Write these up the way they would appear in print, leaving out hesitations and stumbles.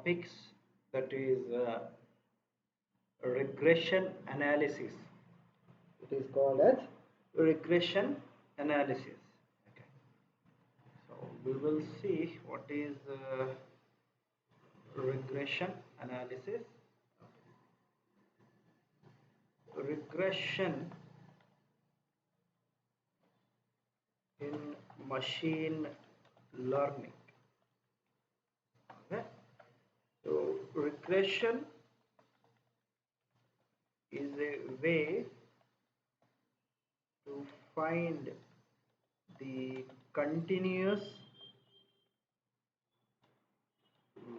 topics, that is regression analysis. It is called as regression analysis. Okay. So we will see what is regression analysis. Regression in machine learning. Okay. So regression is a way to find the continuous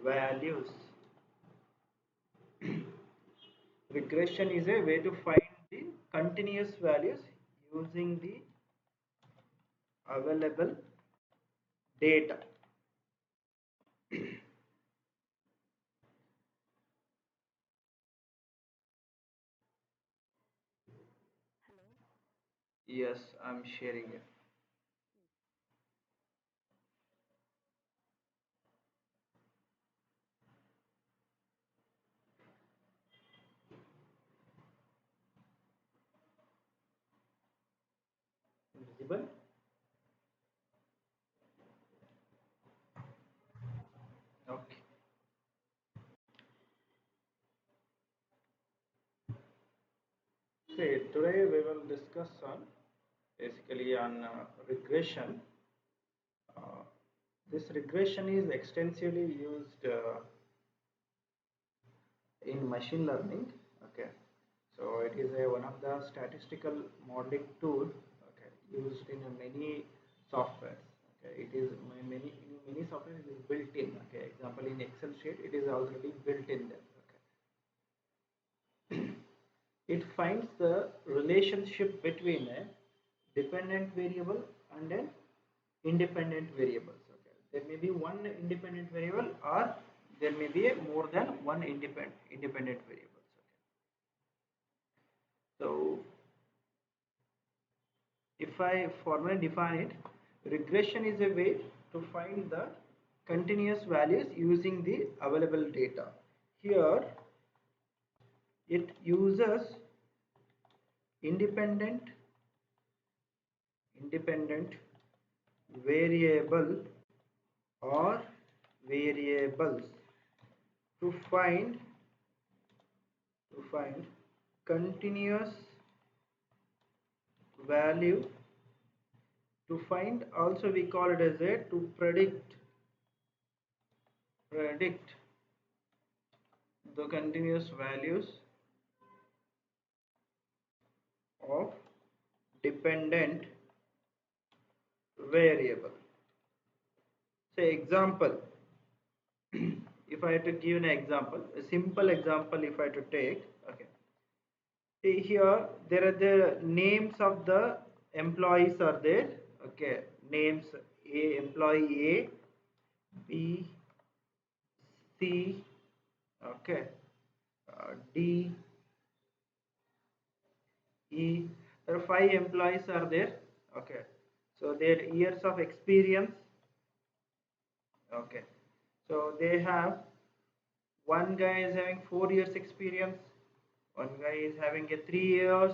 values. Regression is a way to find the continuous values using the available data. Yes, I'm sharing it. Visible? Okay. See, today we will discuss on basically on regression. Uh, this regression is extensively used in machine learning. Okay, so it is one of the statistical modeling tool, okay, used in many softwares. Okay, it is many in many software it is built in. Okay, example in Excel sheet it is already built in there. Okay, it finds the relationship between a dependent variable and an independent variables. Okay, there may be one independent variable or there may be more than one independent variables. Okay, so if I formally define it, regression is a way to find the continuous values using the available data. Here it uses independent independent variable or variables to find continuous value, to find, also we call it as a to predict the continuous values of dependent variable. Say example, if I had to give an example, a simple example if I had to take, okay. See here, there are the names of the employees are there, okay. Names A, employee A, B, C, okay, D, E. There are 5 employees are there, okay. So their years of experience, okay. So they have, one guy is having 4 years experience, one guy is having a 3 years,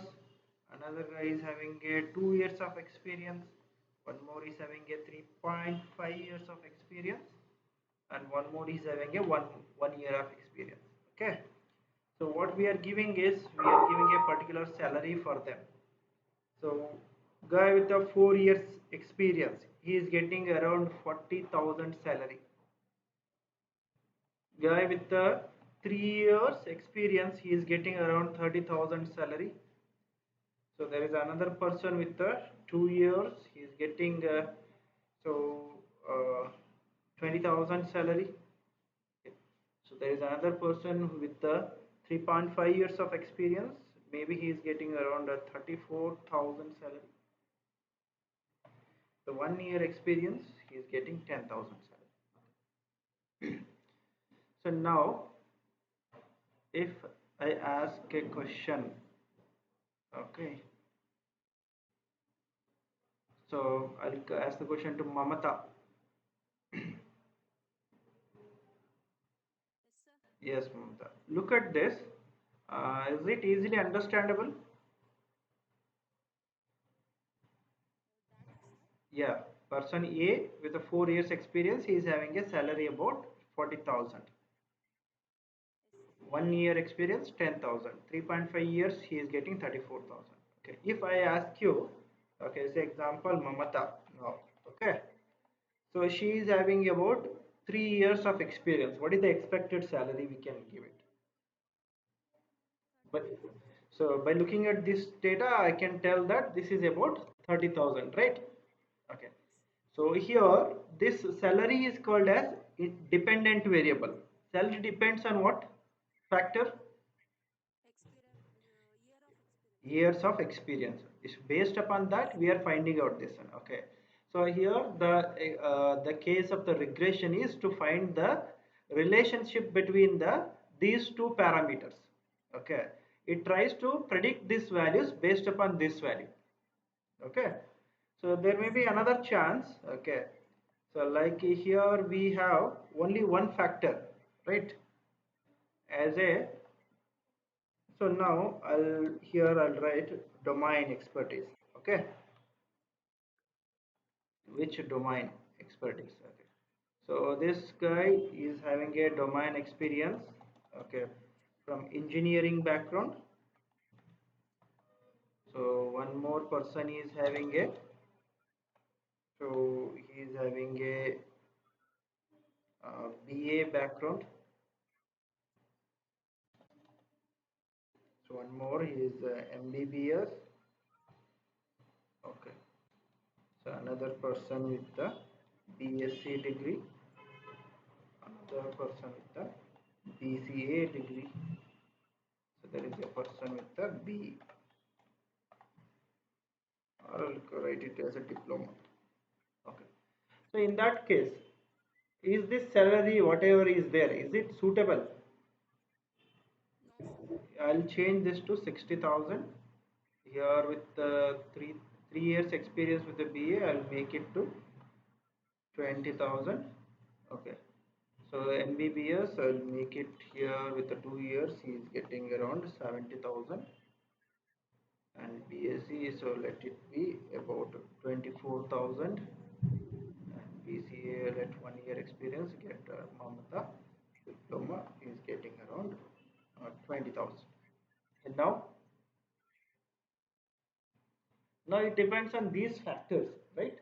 another guy is having a 2 years of experience, one more is having a 3.5 years of experience, and one more is having a one year of experience. Okay, so what we are giving is we are giving a particular salary for them. So guy with the 4 years experience, he is getting around 40,000 salary. Guy with the 3 years experience, he is getting around 30,000 salary. So there is another person with the 2 years, he is getting so uh, 20,000 salary. Okay. So there is another person with the 3.5 years of experience, maybe he is getting around 34,000 salary. The 1 year experience, he is getting 10,000 salary. So now if I ask a question, okay, so I'll ask the question to Mamata. Yes, Mamta. Look at this. Is it easily understandable? Yeah, person A with a 4 years experience, he is having a salary about 40,000. 1 year experience 10,000. 3.5 years he is getting 34,000. Okay, if I ask you, okay, say example Mamata now, okay, so she is having about 3 years of experience. What is the expected salary we can give it? But so by looking at this data, I can tell that this is about 30,000, right? Okay. So here, this salary is called as dependent variable. Salary depends on what factor? Years of experience. Is based upon that we are finding out this one. Okay. So here the case of the regression is to find the relationship between these two parameters. Okay. It tries to predict these values based upon this value. Okay. So there may be another chance. Okay. So like here we have only one factor, right? As a, so now I'll write domain expertise. Okay. Which domain expertise? Okay. So this guy is having a domain experience. Okay. From engineering background. So one more person is having a, so he is having a BA background. So one more is MBBS. Okay. So another person with the BSc degree, another person with the BCA degree. So there is a person with the B, or I'll write it as a diploma. Okay. So in that case, is this salary whatever is there, is it suitable? I'll change this to 60,000. Here with the three years experience with the BA, I'll make it to 20,000. Okay. So MBBS, I'll make it here with the 2 years. He is getting around 70,000, and BSc, so let it be about 24,000. And BCA, let 1 year experience get Mamata diploma is getting around 20,000. And now it depends on these factors, right?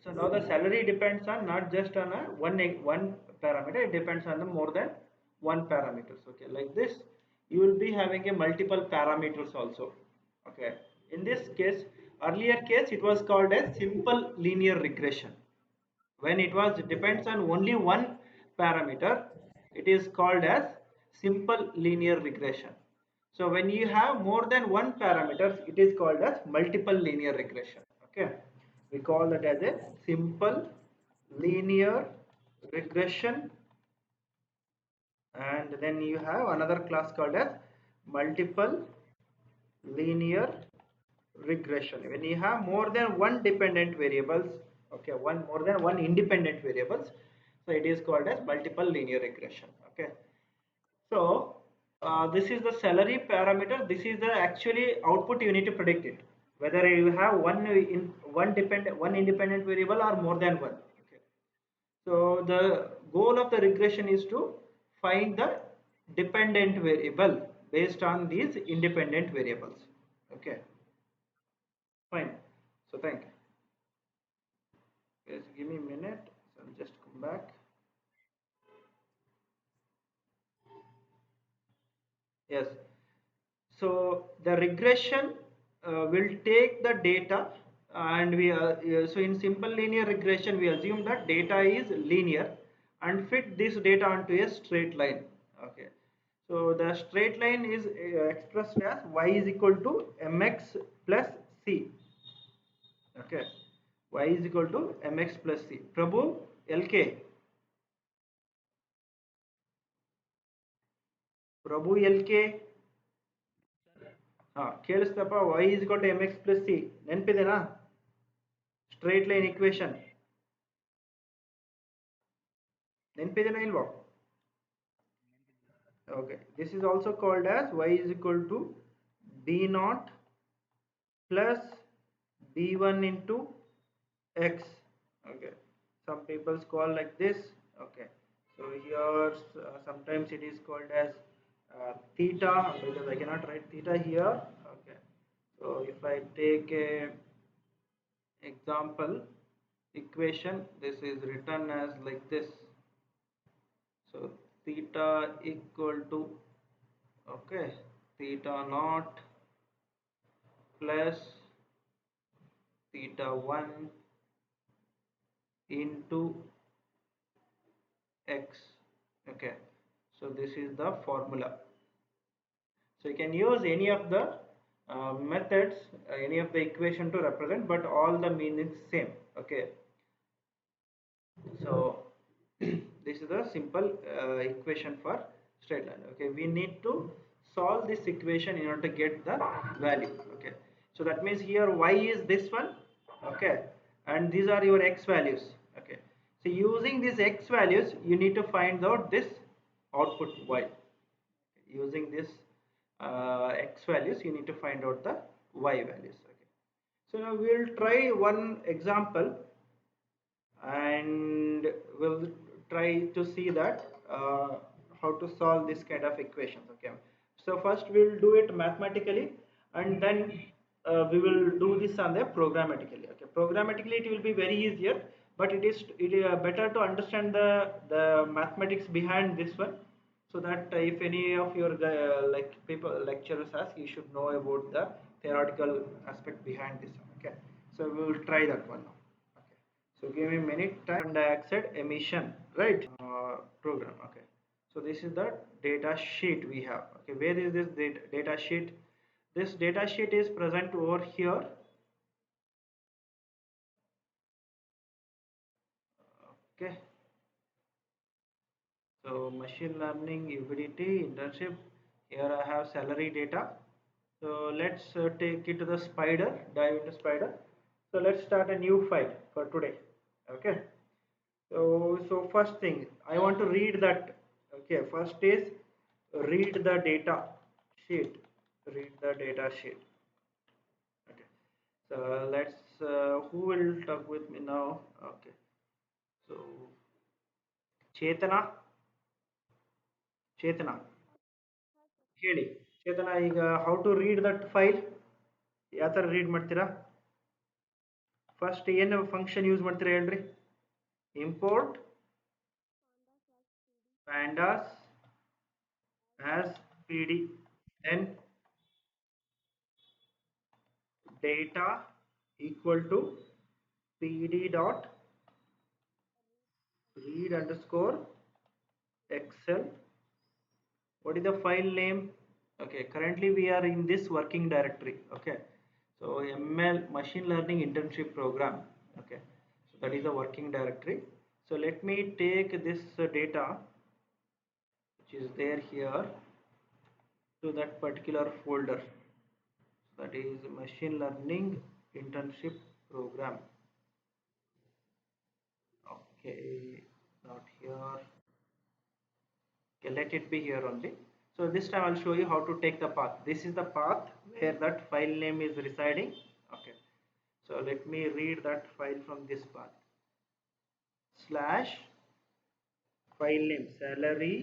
So now the salary depends on not just on a one parameter, it depends on the more than one parameters. Okay, like this, you will be having a multiple parameters also. Okay, in this case, earlier case, it was called as simple linear regression. When it was depends on only one parameter, it is called as simple linear regression. So when you have more than one parameters, it is called as multiple linear regression. Okay, we call that as a simple linear regression. And then you have another class called as multiple linear regression. When you have more than one dependent variables, okay, one more than one independent variables, so it is called as multiple linear regression. Okay. So this is the salary parameter. This is the actually output you need to predict it, whether you have one independent variable or more than one. Okay. So the goal of the regression is to find the dependent variable based on these independent variables. Okay, fine. So thank you. Just give me a minute. So I'll just come back. Yes. So the regression will take the data, and so in simple linear regression we assume that data is linear and fit this data onto a straight line. Okay. So the straight line is expressed as y is equal to mx plus c. Okay. Y is equal to mx plus c. Prabhu, LK. Prabhu, LK. ಕೇಳಿಸ್ತಪ್ಪ y is equal to mx plus c ನೆನಪಿದೆನಾ straight line equation ನೆನಪಿದೆನಾ ಇಲ್ವೋ Okay, this is also called as y is equal to b naught plus b1 into x. Okay, some people call like this. Okay, so here sometimes it is called as theta, because I cannot write theta here. Okay, so if I take a example equation, this is written as like this. So theta equal to, okay, theta naught plus theta 1 into x. Okay, so this is the formula. So you can use any of the methods, any of the equation to represent, but all the meaning same. Okay, so this is a simple equation for straight line. Okay, we need to solve this equation in order to get the value. Okay, so that means here y is this one. Okay, and these are your x values. Okay, so using these x values you need to find out this output y. Using this x values you need to find out the y values. Okay, so now we'll try one example and we'll try to see that how to solve this kind of equations. Okay, so first we'll do it mathematically, and then we will do this on the programmatically. Okay, programmatically it will be very easier, but it is better to understand the mathematics behind this one, so that if any of your like people lecturers ask, you should know about the theoretical aspect behind this one. Okay, so we will try that one now. Okay, so give me a minute. Carbon dioxide emission, right? Program. Okay, so this is the data sheet we have. Okay, where is this data sheet? This data sheet is present over here. Okay, so machine learning, UBDT, internship. Here I have salary data. So let's take it to the spider, dive into spider. So let's start a new file for today. Okay, so first thing I want to read that. Okay, first is read the data sheet. Read the data sheet. Okay, so let's who will talk with me now? Okay, so Chetana. Chetana, ಹೇಳಿ ಚೇತನ, ಈಗ how to read that file ಯಾವ ಥರ read ಮಾಡ್ತೀರಾ? First ಏನು function use ಮಾಡ್ತೀರಾ ಹೇಳ್ರಿ? Import pandas as pd, then data equal to pd dot read underscore excel. What is the file name? Okay, currently we are in this working directory. Okay, so ml machine learning internship program. Okay, so that is the working directory. So let me take this data which is there here to that particular folder, that is machine learning internship program. Okay, not here. Okay, let it be here only. So this time I'll show you how to take the path. This is the path where that file name is residing. Okay, so let me read that file from this path. Slash file name salary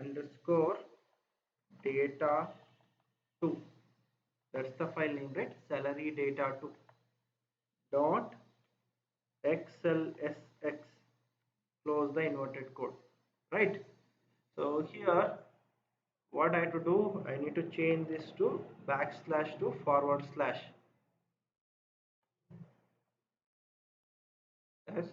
underscore data 2. That's the file name, right? Salary data 2 dot xlsx, close the inverted code, right? So here what I have to do, I need to change this to backslash to forward slash. Yes.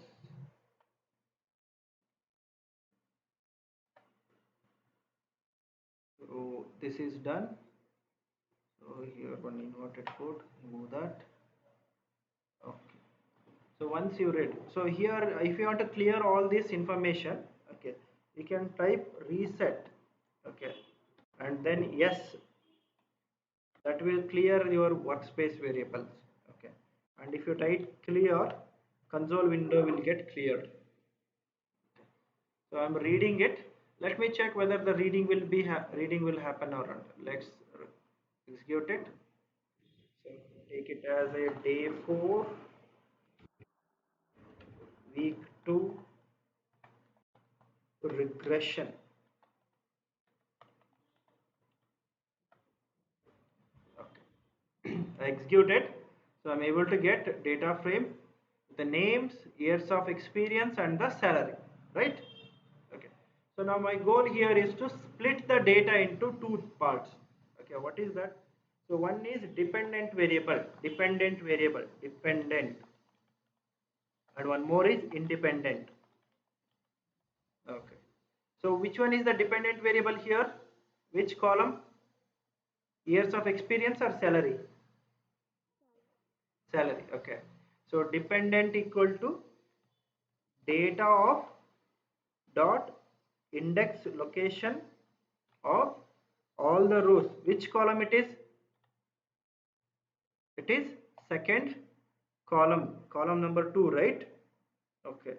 So this is done. So here one inverted code, remove that. Okay. So once you read, so here if you want to clear all this information, okay, you can type reset. Okay, and then yes, that will clear your workspace variables. Okay, and if you type clear, console window will get cleared. Okay. So I'm reading it. Let me check whether the reading will be reading will happen or not. Let's execute it. So take it as a day 4, week 2 regression. Okay. I execute it. So I'm able to get data frame, the names, years of experience, and the salary, right? Okay. So now my goal here is to split the data into two parts. Okay, what is that? So one is dependent variable, dependent, and one more is independent. Okay. So which one is the dependent variable here? Which column? Years of experience or salary? Salary. Okay. So dependent equal to data of dot index location of all the rows. Which column it is? It is second column number 2, right? Okay.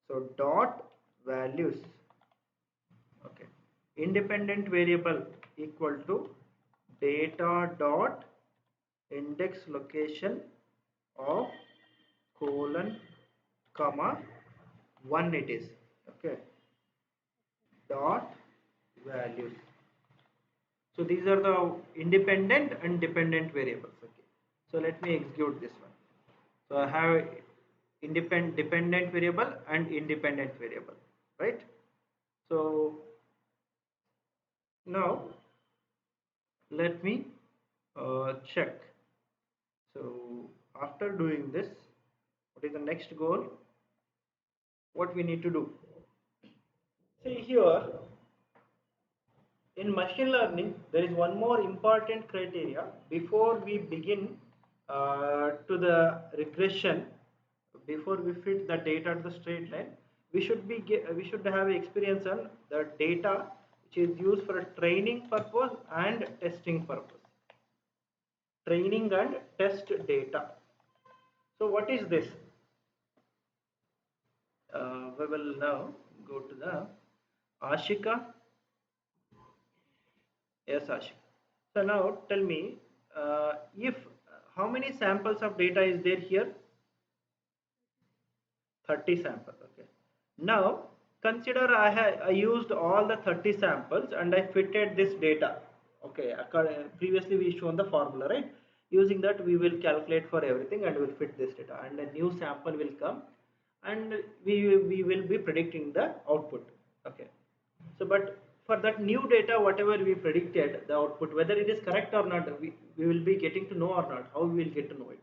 So dot values. Okay. Independent variable equal to data dot index location of colon comma 1 it is. Okay. Dot values. So these are the independent and dependent variables. Okay. So let me execute this one. So I have dependent variable and independent variable, right? So now let me check. So after doing this, what is the next goal? What we need to do? See here, in machine learning, there is one more important criteria before we begin to the regression. Before we fit the data to the straight line, we should have experience on the data which is used for a training purpose and testing purpose. Training and test data. So what is this? We will now go to the Ashika. Yes, Ashika. So now tell me, if how many samples of data is there here? 30 samples. Okay. Now consider I used all the 30 samples and I fitted this data. Okay. Previously we shown the formula, right? Using that we will calculate for everything and will fit this data, and a new sample will come, and we will be predicting the output. Okay. So but for that new data, whatever we predicted the output, whether it is correct or not, we will be getting to know or not. How we will get to know it?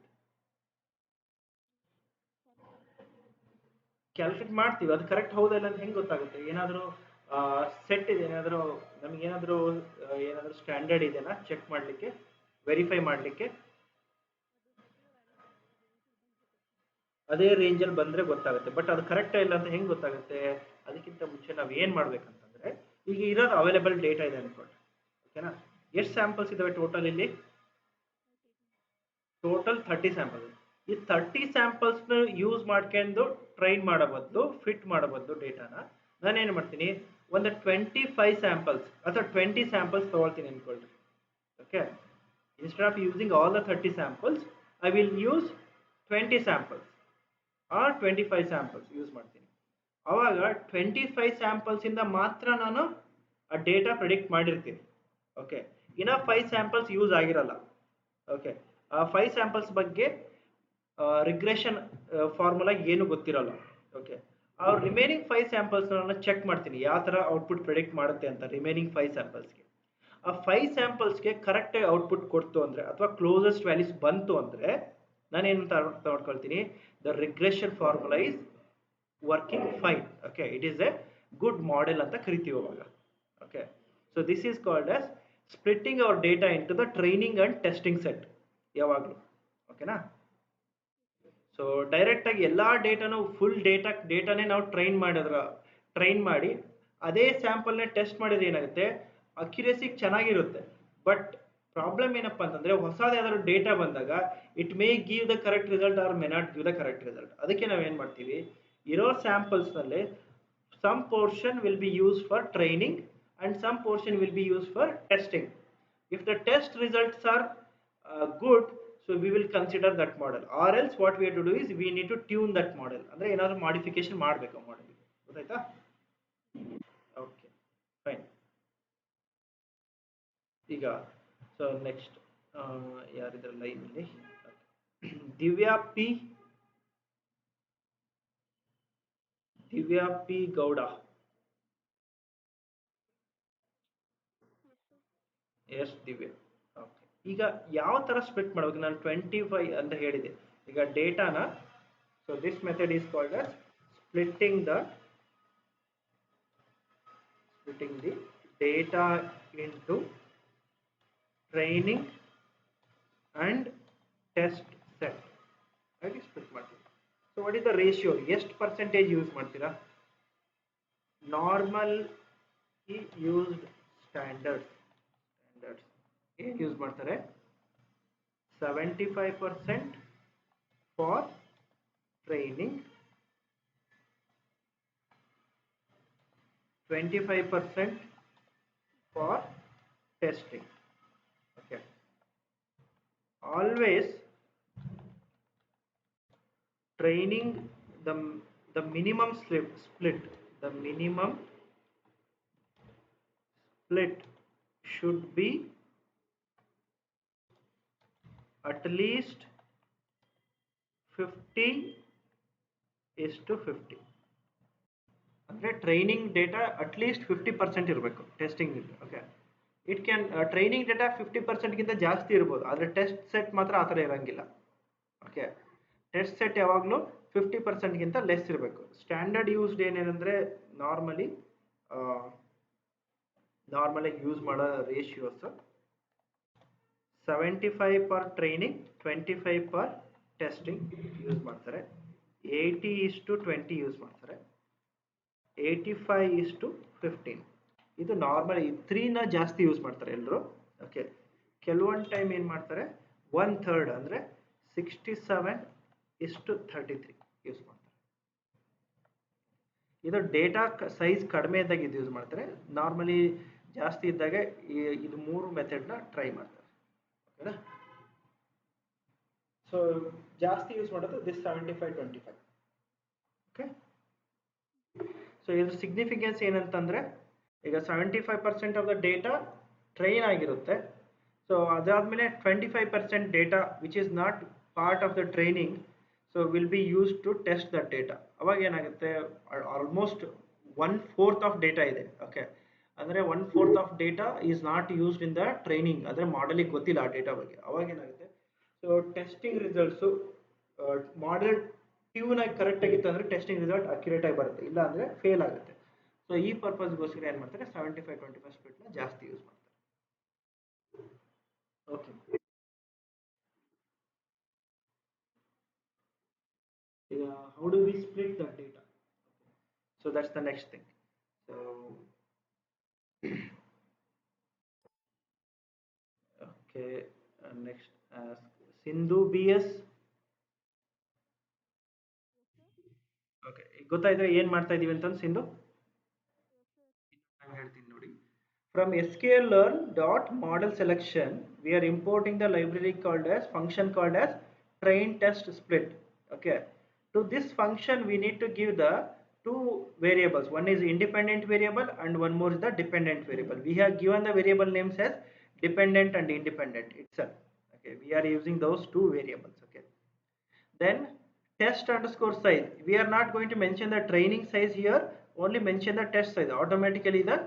Calculate ಮಾಡ್ತೀವಿ, ಅದು correct ಹೌದಲ್ಲ ಅಂತ ಹೆಂಗೆ ಗೊತ್ತಾಗುತ್ತೆ? ಏನಾದರೂ set ಇದೆ, ಏನಾದರೂ ನಮಗೆ ಏನಾದರೂ ಸ್ಟ್ಯಾಂಡರ್ಡ್ ಇದೆನಾ ಚೆಕ್ ಮಾಡಲಿಕ್ಕೆ, ವೆರಿಫೈ ಮಾಡಲಿಕ್ಕೆ? ಅದೇ ರೇಂಜಲ್ಲಿ ಬಂದರೆ ಗೊತ್ತಾಗುತ್ತೆ. ಬಟ್ ಅದು ಕರೆಕ್ಟಾ ಇಲ್ಲ ಅಂತ ಹೆಂಗೆ ಗೊತ್ತಾಗುತ್ತೆ? ಅದಕ್ಕಿಂತ ಮುಂಚೆ ನಾವು ಏನು ಮಾಡ್ಬೇಕಂತಂದರೆ, ಈಗ ಇರೋದು ಅವೈಲೇಬಲ್ ಡೇಟಾ ಇದೆ ಅಂದ್ಕೊಳ್ಳಿ, ಓಕೆನಾ? ಎಷ್ಟು ಸ್ಯಾಂಪಲ್ಸ್ ಇದಾವೆ ಟೋಟಲ್ ಇಲ್ಲಿ? Total 30 sample. ಈ 30 ಸ್ಯಾಂಪಲ್ಸ್ನ ಯೂಸ್ ಮಾಡ್ಕೊಂಡು ಟ್ರೈನ್ ಮಾಡೋ ಬದಲು, ಫಿಟ್ ಮಾಡೋ ಬದಲು ಡೇಟಾನ ನಾನೇನು ಮಾಡ್ತೀನಿ, ಒಂದು 25 ಸ್ಯಾಂಪಲ್ಸ್ ಅಥವಾ 20 ಸ್ಯಾಂಪಲ್ಸ್ ತೊಗೊಳ್ತೀನಿ ಅಂದ್ಕೊಳ್ರಿ. Okay, instead of using all the 30 samples, I will use 20 samples or 25 samples use ಮಾಡ್ತೀನಿ. ಆವಾಗ 25 ಸ್ಯಾಂಪಲ್ಸಿಂದ ಮಾತ್ರ ನಾನು ಆ ಡೇಟಾ ಪ್ರಿಡಿಕ್ಟ್ ಮಾಡಿರ್ತೀನಿ. ಓಕೆ, ಇನ್ನ 5 ಸ್ಯಾಂಪಲ್ಸ್ ಯೂಸ್ ಆಗಿರಲ್ಲ. ಓಕೆ, ಆ 5 ಸ್ಯಾಂಪಲ್ಸ್ ಬಗ್ಗೆ ರಿಗ್ರೆಷನ್ ಫಾರ್ಮುಲಾ ಏನು ಗೊತ್ತಿರಲ್ಲ. ಓಕೆ, ಆ ರಿಮೈನಿಂಗ್ 5 ಸ್ಯಾಂಪಲ್ಸ್ ನಾನು ಚೆಕ್ ಮಾಡ್ತೀನಿ ಯಾವ ಥರ ಔಟ್ಪುಟ್ ಪ್ರಿಡಿಕ್ಟ್ ಮಾಡುತ್ತೆ ಅಂತ. ರಿಮೈನಿಂಗ್ 5 ಸ್ಯಾಂಪಲ್ಸ್ಗೆ, ಆ 5 ಸ್ಯಾಂಪಲ್ಸ್ಗೆ ಕರೆಕ್ಟಾಗಿ ಔಟ್ಪುಟ್ ಕೊಡ್ತು ಅಂದರೆ ಅಥವಾ ಕ್ಲೋಸೆಸ್ಟ್ ವ್ಯಾಲ್ಯೂಸ್ ಬಂತು ಅಂದರೆ ನಾನೇನು ತಗೊಳ್ತೀನಿ, the regression formula is working fine. Okay, it is a good model ಅಂತ ಕರಿತೀವಿ ಅವಾಗ. Okay, so this is called as splitting our data into the training and testing set ಯಾವಾಗಲೂ. ಓಕೆನಾ? ಸೊ ಡೈರೆಕ್ಟಾಗಿ ಎಲ್ಲ ಡೇಟಾನು ಫುಲ್ ಡೇಟಾನೇ ನಾವು ಟ್ರೈನ್ ಮಾಡಿ ಅದೇ ಸ್ಯಾಂಪಲ್ನೇ ಟೆಸ್ಟ್ ಮಾಡಿದ್ರೆ ಏನಾಗುತ್ತೆ, ಅಕ್ಯುರೇಸಿ ಚೆನ್ನಾಗಿರುತ್ತೆ. ಬಟ್ ಪ್ರಾಬ್ಲಮ್ ಏನಪ್ಪ ಅಂತಂದರೆ, ಹೊಸದು ಯಾವ್ದಾದ್ರು ಡೇಟಾ ಬಂದಾಗ it may give the correct result or may not give the correct result. ಅದಕ್ಕೆ ನಾವೇನು ಮಾಡ್ತೀವಿ, ಇರೋ ಸ್ಯಾಂಪಲ್ಸ್ನಲ್ಲಿ some portion will be used for training and some portion will be used for testing. If the test results are good, so we will consider that model, or else what we have to do is we need to tune that model ಅಂದ್ರೆ ಏನಾದರೂ modification ಮಾಡಬೇಕು model ಗೊತ್ತಾಯ್ತಾ. Okay, fine. ಈಗ so next ಯಾರಿದ್ರ line ಅಲ್ಲಿ Divya P Gowda. Yes Divya. Okay, ಈಗ ಯಾವ ತರ ಸ್ಪ್ಲಿಟ್ ಮಾಡಬೇಕು ನಾನು 25 ಅಂತ ಹೇಳಿದೆ. ಈಗ ಡೇಟಾನ, so this method is called as splitting the data into training and test set ಆಗಿ ಸ್ಪ್ಲಿಟ್ ಮಾಡ್ತೀವಿ. So what is the ratio, ಎಷ್ಟು ಪರ್ಸೆಂಟೇಜ್ ಯೂಸ್ ಮಾಡ್ತೀರಾ? ನಾರ್ಮಲ್ ಯೂಸ್ಡ್ ಸ್ಟ್ಯಾಂಡರ್ಡ್ಸ್ ಏನು ಯೂಸ್ ಮಾಡ್ತಾರೆ? 75% for training, 25% for testing. Okay, always training, the minimum split should be at least 50:50. ಅಂದ್ರೆ training data at least 50% ಇರಬೇಕು testing. Okay, it can training data 50%ಗಿಂತ ಜಾಸ್ತಿ ಇರ್ಬೋದು, ಆದರೆ ಟೆಸ್ಟ್ ಸೆಟ್ ಮಾತ್ರ ಆ ಥರ ಇರಂಗಿಲ್ಲ. ಓಕೆ, ಟೆಸ್ಟ್ ಸೆಟ್ ಯಾವಾಗಲೂ 50%ಗಿಂತ ಲೆಸ್ ಇರಬೇಕು. ಸ್ಟ್ಯಾಂಡರ್ಡ್ ಯೂಸ್ಡ್ ಏನೇನೆಂದರೆ ನಾರ್ಮಲಿ ಯೂಸ್ ಮಾಡೋ ratios 75 for training, 25 for testing use ಮಾಡ್ತಾರೆ. 80:20 ಯೂಸ್ ಮಾಡ್ತಾರೆ. 85:15 ಇದು ನಾರ್ಮಲ್. ಈ 3ನ ಜಾಸ್ತಿ ಯೂಸ್ ಮಾಡ್ತಾರೆ ಎಲ್ಲರೂ. ಓಕೆ, ಕೆಲವೊಂದು ಟೈಮ್ ಏನು ಮಾಡ್ತಾರೆ 1/3 ಅಂದರೆ 67:33 ಯೂಸ್ ಮಾಡ್ತಾರೆ. ಇದು ಡೇಟಾ ಸೈಜ್ ಕಡಿಮೆ ಇದ್ದಾಗ ಇದು ಯೂಸ್ ಮಾಡ್ತಾರೆ. ನಾರ್ಮಲಿ ಜಾಸ್ತಿ ಇದ್ದಾಗ ಇದು 3 ಮೆಥಡ್ನ ಟ್ರೈ ಮಾಡ್ತಾರೆ. ಓಕೆನಾ? ಸೊ ಜಾಸ್ತಿ ಯೂಸ್ ಮಾಡೋದು ದಿಸ್ 75:25. ಓಕೆ, ಸೊ ಇದ್ರ ಸಿಗ್ನಿಫಿಕೆನ್ಸ್ ಏನಂತಂದ್ರೆ, ಈಗ 75% ಆಫ್ ದ ಡೇಟಾ ಟ್ರೈನ್ ಆಗಿರುತ್ತೆ. ಸೊ ಅದಾದ್ಮೇಲೆ 25% data which is not part of the training, so will be use to test that data. ಅವಾಗ ಏನಾಗುತ್ತೆ, ಆಲ್ಮೋಸ್ಟ್ 1/4 ಆಫ್ ಡೇಟಾ ಇದೆ. ಓಕೆ, ಅಂದರೆ 1/4 of data is not used in the training, ಅಂದರೆ ಮಾಡೆಲಿಗೆ ಗೊತ್ತಿಲ್ಲ ಆ ಡೇಟಾ ಬಗ್ಗೆ. ಅವಾಗ ಏನಾಗುತ್ತೆ, so testing results model tune ಆಗಿ ಕರೆಕ್ಟ್ ಆಗಿತ್ತು ಅಂದರೆ ಟೆಸ್ಟಿಂಗ್ ರಿಸಲ್ಟ್ ಅಕ್ಯುರೇಟ್ ಆಗಿ ಬರುತ್ತೆ, ಇಲ್ಲ ಅಂದರೆ ಫೇಲ್ ಆಗುತ್ತೆ. ಸೊ ಈ ಪರ್ಪಸ್ಗೋಸ್ಕರ ಏನು ಮಾಡ್ತಾರೆ 75-25 ಸ್ಪ್ಲಿಟ್ನ ಜಾಸ್ತಿ ಯೂಸ್ ಮಾಡ್ತಾರೆ. ಓಕೆ, ಈಗ how do we split the data? So that's the next thing. So okay, next Sindhu BS. Okay, ಗೊತ್ತಾಯ್ತು ಏನು ಮಾಡ್ತಾ ಇದೀವಿ ಅಂತ ಸಿಂಧು? ನಾನು ಹೇಳ್ತೀನಿ ನೋಡಿ. From sklearn.model selection, we are importing the library called as function called as train test split. Okay, to this function we need to give the two variables. One is independent variable and one more is the dependent variable. We have given the variable names as dependent and independent itself. Okay, we are using those two variables. Okay, then test underscore size, we are not going to mention the training size here, only mention the test size. Automatically the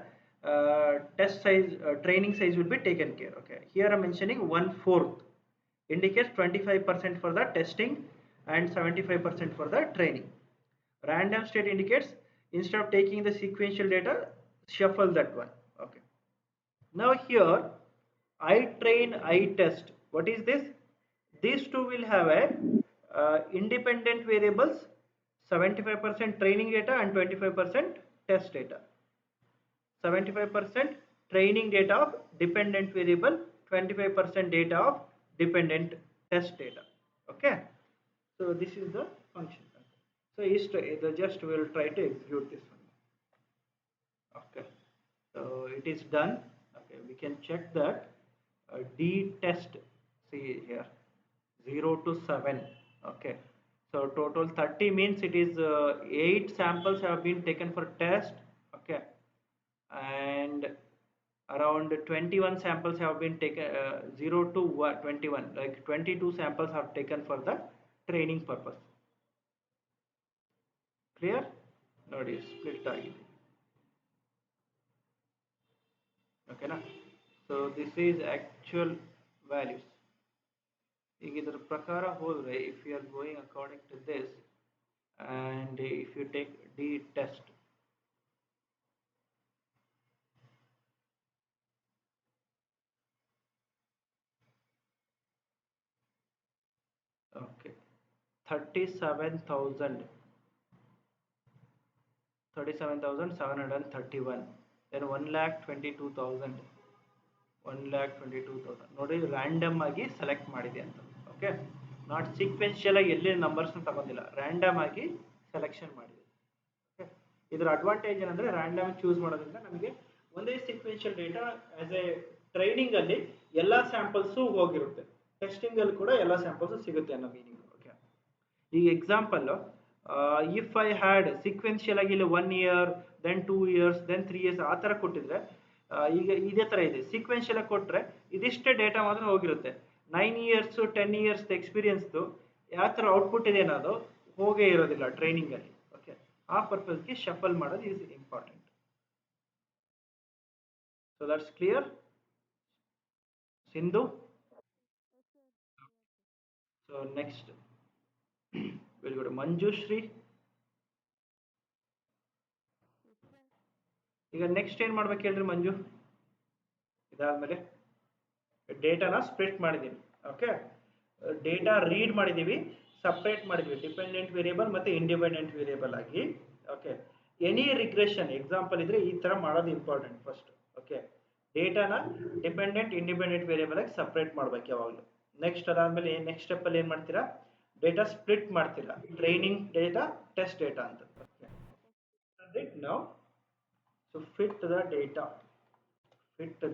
test size training size will be taken care. Okay, here I'm mentioning 1/4 indicates 25% for the testing and 75% for the training. Random state indicates instead of taking the sequential data, shuffle that one. Okay, now here I train, I test. What is this? These two will have a independent variables, 75% training data and 25% test data. 75% training data of dependent variable, 25% data of dependent test data. Okay, so this is the function. So just we will try to execute this one. Okay, so it is done. Okay, we can check that. D test, see here, 0 to 7. Okay, so total 30 means it is 8 samples have been taken for test. Okay, and around 21 samples have been taken, 0 to 21, like 22 samples have taken for the training purpose. Clear? ನೋಡಿ split ಆಗಿದೆ. Okay na? So this is actual values. ಈಗ ಇದರ ಪ್ರಕಾರ ಹೋದ್ರೆ, if you are going according to this and if you take D test, okay, 37,000, 37,731, then 1,22,000, 1,22,000 ನೋಡಿ random ಆಗಿ select ಮಾಡಿದೆ ಅಂತ. ಓಕೆ, ನಾಟ್ ಸೀಕ್ವೆನ್ಷಿಯಲ್ ಆಗಿ ಎಲ್ಲಿ ನಂಬರ್ಸ್ ತಗೊಂಡಿಲ್ಲ, ರ್ಯಾಂಡಮ್ ಆಗಿ ಸೆಲೆಕ್ಷನ್ ಮಾಡಿದೆ. ಓಕೆ, ಇದರ ಅಡ್ವಾಂಟೇಜ್ ಏನಂದ್ರೆ ರ್ಯಾಂಡಮ್ ಚೂಸ್ ಮಾಡೋದ್ರಿಂದ ನಮಗೆ ಒಂದೇ sequential data as A training ಅಲ್ಲಿ ಎಲ್ಲ ಸ್ಯಾಂಪಲ್ಸು ಹೋಗಿರುತ್ತೆ, ಟೆಸ್ಟಿಂಗ್ ಅಲ್ಲಿ ಕೂಡ ಎಲ್ಲ ಸ್ಯಾಂಪಲ್ಸ್ ಸಿಗುತ್ತೆ ಅನ್ನೋ ಮೀನಿಂಗ್. ಓಕೆ, ಈಗ example, if I had sequential ಆಗಿ ಇಲ್ಲಿ 1 year, then 2 years, then 3 years ಆ ಥರ ಕೊಟ್ಟಿದ್ರೆ, ಈಗ ಇದೇ ಥರ ಇದೆ. ಸೀಕ್ವೆನ್ಷಿಯಲ್ ಆಗಿ ಕೊಟ್ಟರೆ ಇದಿಷ್ಟೇ ಡೇಟಾ ಮಾತ್ರ ಹೋಗಿರುತ್ತೆ. 9 ಇಯರ್ಸು 10 ಇಯರ್ಸ್ ಎಕ್ಸ್ಪೀರಿಯನ್ಸ್ದು ಯಾವ ಥರ ಔಟ್ಪುಟ್ ಇದೆ ಅನ್ನೋದು ಹೋಗೇ ಇರೋದಿಲ್ಲ ಟ್ರೈನಿಂಗಲ್ಲಿ. ಓಕೆ, ಆ ಪರ್ಪಸ್ಗೆ ಶಫಲ್ ಮಾಡೋದು is important. So that's clear Sindhu. So next very good Manjushree. ಈಗ ನೆಕ್ಸ್ಟ್ ಏನು ಮಾಡ್ಬೇಕು ಹೇಳ್ರಿ ಮಂಜು? ಇದಾದ್ಮೇಲೆ ಡೇಟಾನ ಸ್ಪ್ಲಿಟ್ ಮಾಡಿದ್ದೀವಿ. ಓಕೆ, ಡೇಟಾ ರೀಡ್ ಮಾಡಿದ್ದೀವಿ, ಸಪ್ರೇಟ್ ಮಾಡಿದ್ವಿ ಡಿಪೆಂಡೆಂಟ್ ವೇರಿಯೇಬಲ್ ಮತ್ತು ಇಂಡಿಪೆಂಡೆಂಟ್ ವೇರಿಯೇಬಲ್ ಆಗಿ. ಓಕೆ, ಎನಿ ರಿಗ್ರೆಷನ್ ಎಕ್ಸಾಂಪಲ್ ಇದ್ರೆ ಈ ಥರ ಮಾಡೋದು ಇಂಪಾರ್ಟೆಂಟ್ ಫಸ್ಟ್. ಓಕೆ, ಡೇಟಾನ ಡಿಪೆಂಡೆಂಟ್ ಇಂಡಿಪೆಂಡೆಂಟ್ ವೇರಿಯೇಬಲ್ ಆಗಿ ಸಪ್ರೇಟ್ ಮಾಡ್ಬೇಕು ಯಾವಾಗಲೂ. ನೆಕ್ಸ್ಟ್ ಅದಾದಮೇಲೆ ನೆಕ್ಸ್ಟ್ ಸ್ಟೆಪ್ಪಲ್ಲಿ ಏನು ಮಾಡ್ತೀರಾ? ಡೇಟಾ ಸ್ಪ್ಲಿಟ್ ಮಾಡ್ತೀರಾ, ಟ್ರೈನಿಂಗ್ ಡೇಟಾ, ಟೆಸ್ಟ್ ಡೇಟಾ ಅಂತ. ಓಕೆ, ನಾವು so fit the data, fit the